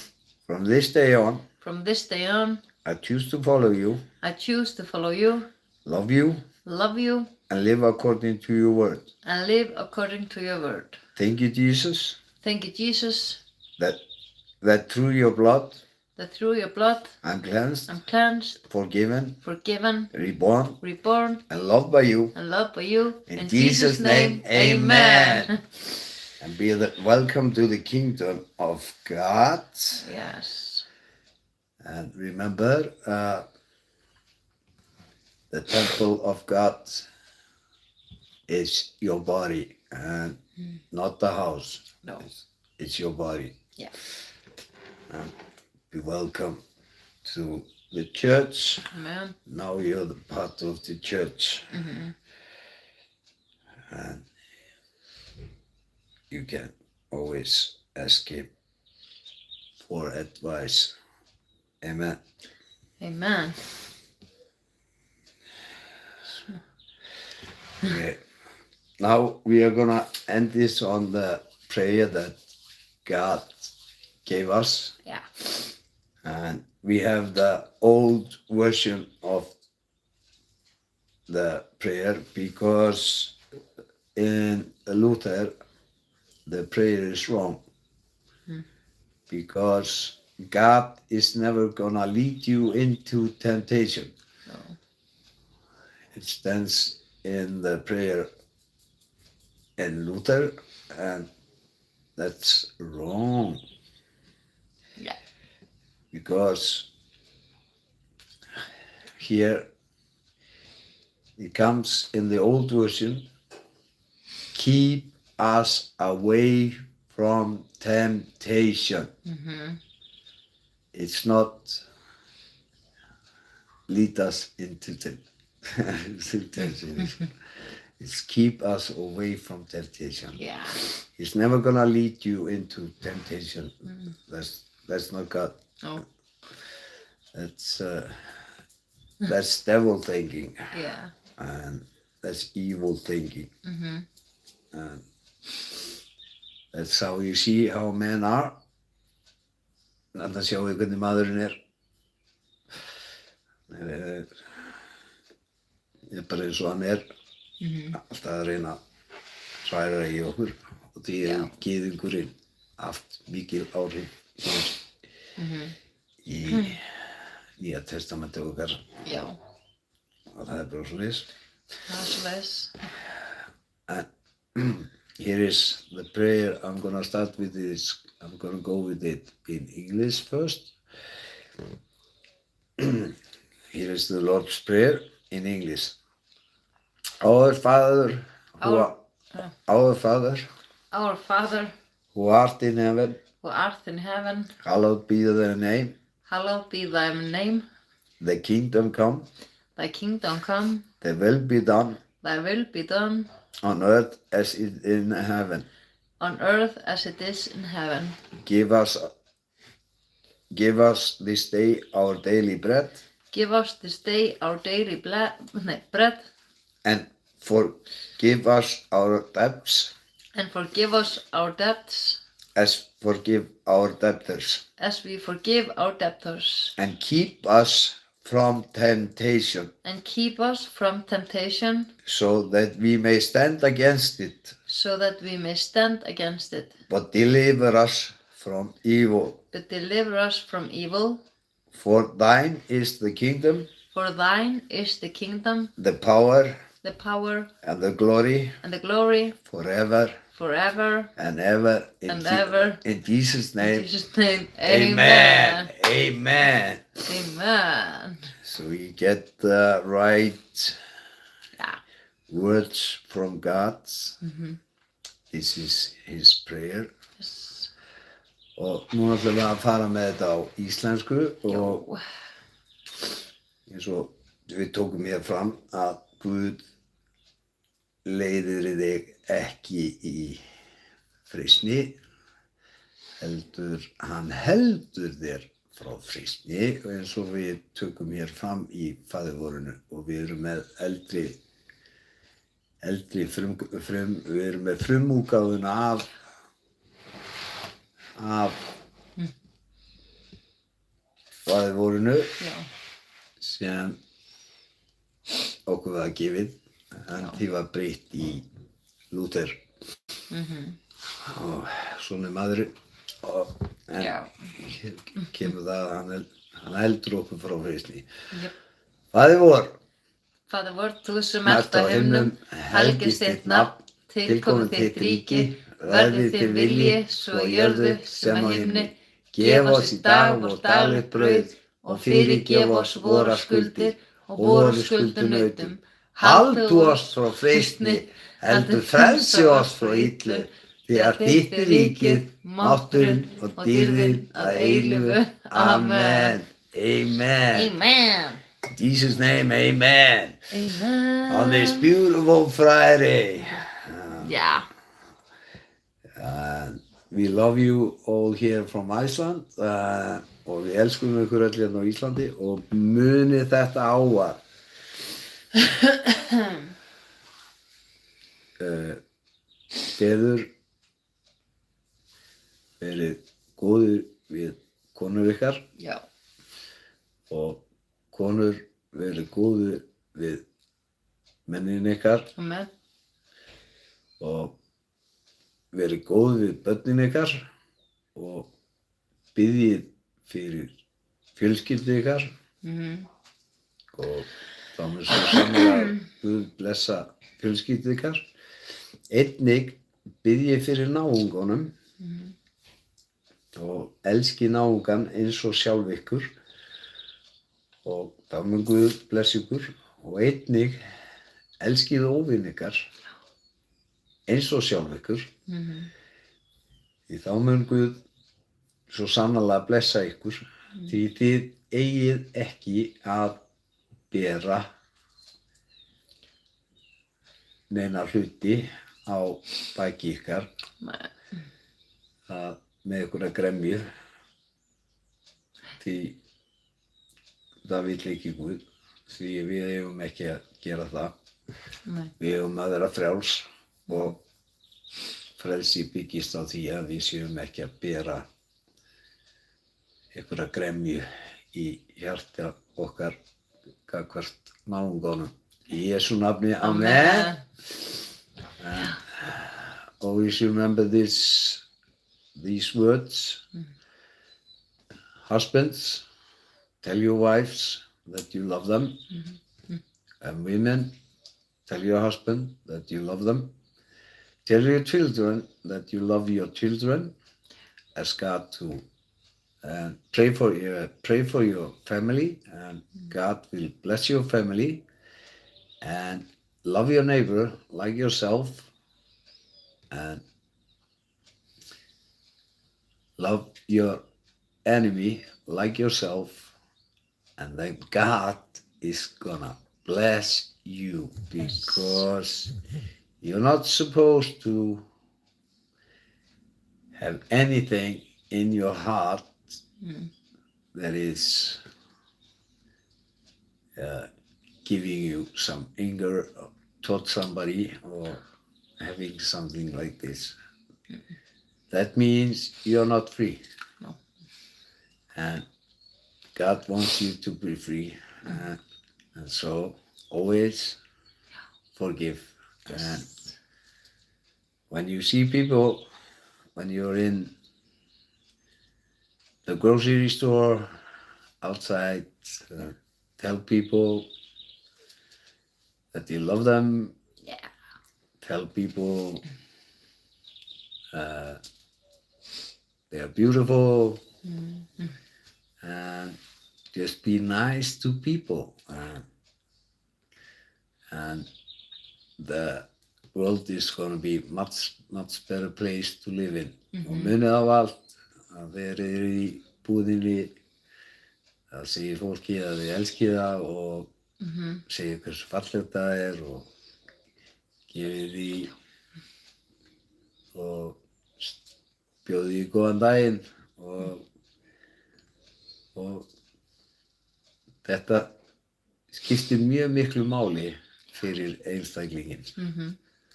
From this day on, From this day on, I choose to follow you, I choose to follow you, love you, love you, and live according to your word. and live according to your word. Thank you, Jesus, Thank you, Jesus, that through your blood that through your blood I'm cleansed, I'm cleansed, forgiven, forgiven, reborn, reborn, and loved by you. and loved by you. In Jesus' name, amen. And be welcome to the kingdom of God. Yes. And remember, the temple of God is your body and not the house. No. It's your body. Yeah. Be welcome to the church. Amen. Now you're the part of the church. And you can always ask him for advice. Amen. Amen. Okay. Now we are gonna end this on the prayer that God gave us. Yeah. And we have the old version of the prayer because in Luther the prayer is wrong. Because God is never gonna lead you into temptation. No. It stands in the prayer in Luther, and that's wrong. Yeah. Because here it comes in the old version, keep us away from temptation. It's not lead us into temptation. It's keep us away from temptation. Yeah. He's never gonna lead you into temptation. That's not God. No. That's devil thinking, Yeah. and that's evil thinking. And that's how you see how men are. Þannig sjáu þið hvernig maðurinn er. Er bara eins og hann er. Alltaf að reyna að hræra í okkur. Og því er gyðingurinn haft mikil áhrif í Nýja testamenti okkar. Já. Og það er bara svoleiðis. Það svoleiðis. Here is the prayer. I'm gonna start with this. I'm gonna go with it in English first. Here is the Lord's Prayer in English. Our Father, Our Father, who art in heaven, who art in heaven, hallowed be thy name. hallowed be thy name. Thy kingdom come, Thy kingdom come, thy will be done thy will be done, on earth as it is in heaven. on earth as it is in heaven. Give us this day our daily bread, Give us this day our daily bread, and forgive us our debts and forgive us our debts, as forgive our debtors. as we forgive our debtors. And keep us from temptation, And keep us from temptation, so that we may stand against it, so that we may stand against it. but deliver us from evil. But deliver us from evil. For thine is the kingdom, For thine is the kingdom, the power, the power, and the glory and the glory forever forever and ever. and ever. In Jesus' In name. Jesus' name, Amen. Amen. Amen. So we get the right Yeah. words from God. This is his prayer. Yes. Og nú ætlum við að fara með þetta á íslensku og Jó. eins og við tókum hér fram að Guð leiðir þig ekki í freistni, heldur hann heldur þér frá freistni, og eins og við tökum hér fram í Faðirvorinu og við erum með við erum með frumútgáfuna af Faðirvorinu Já. sem okkur var gefið, en því var breytt í Luther. Og svona er maðurinn, en Já. hér kemur það að hann heldur okkur frá freistni. Jöp. Faðir vor, Faðir vor, þú sem ert á himnum, helgist þitt nafn, tilkomið þitt ríki, verði þinn vilji, svo á jörðu sem á himni. Gef oss í dag vort daglegt brauð og fyrirgef oss vorar skuldir og voru skuldunautum. haltu oss frá freistni, heldur frelsi oss frá illu, því að þitt er ríkið, mátturinn og dýrðin að eilífu. Amen. Amen. Amen. In Jesus' name, amen. Amen. On this beautiful Friday. Yeah. We love you all here from Iceland og við elskum ykkur öll hérna á Íslandi og munið þetta á að feður verið góðir við konur ykkar Já. og konur verið góðu við mennin ykkar Amen. og verið góð við börnin ykkar og biðjið fyrir fjölskyldu ykkar og þá mun svo sannlega Guð blessa fjölskyldu ykkar. Einnig biðjið fyrir náunganum og elskið náungan eins og sjálf ykkur og þá mun Guð blessa ykkur og einnig elskið óvin ykkar eins og sjálf ykkur því þá mun Guð svo sannarlega blessa ykkur því þið eigið ekki að bera neina hluti á baki ykkar með ykkur að gremju því það vill ekki Guð því við eigum ekki að gera það. Nei. Við eigum að vera frjáls og frelsi byggist á því að við séum ekki að bera einhverja gremju í hjarta okkar gagnvart náunganum. Í Jesú nafni, amen. Always remember these words. Husbands, tell your wives that you love them. And women, tell your husband that you love them. Tell your children that you love your children. Ask God to pray for your family, and God will bless your family. And love your neighbor like yourself, and love your enemy like yourself, and then God is gonna bless you because you're not supposed to have anything in your heart that is giving you some anger towards somebody or having something like this. That means you're not free. No. And God wants you to be free. And so always forgive. And when you see people, when you're in the grocery store, outside, tell people that you love them. Yeah. Tell people they are beautiful. And just be nice to people. And the world is going to be much better place to live in. Og munið af allt að þeir eru í búðinni að segja fólki að þið elskið það og segja hversu fallegt það er og gefið því og bjóði því góðan daginn og þetta skiptir mjög miklu máli fyrir einstaklinginn.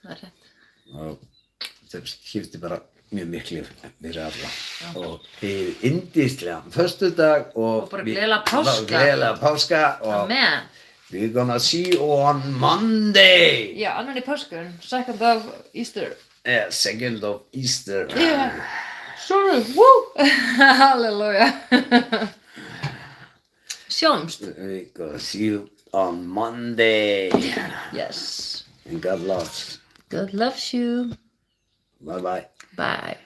Það er rétt. Og þetta skiptir bara mjög miklu fyrir alla. Og fyrir yndislegan föstudag og bara gleðilega páska. Gleðilega páska og Amen. we're gonna see you on Monday. Já, annan í páskun, 2nd of Easter. Yeah, 2nd of Easter. Yeah. Sorry, woo! Halleluja. Sjáumst. We're gonna see you on Monday. Yes. And God loves. God loves you. Bye bye. Bye.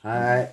Hi.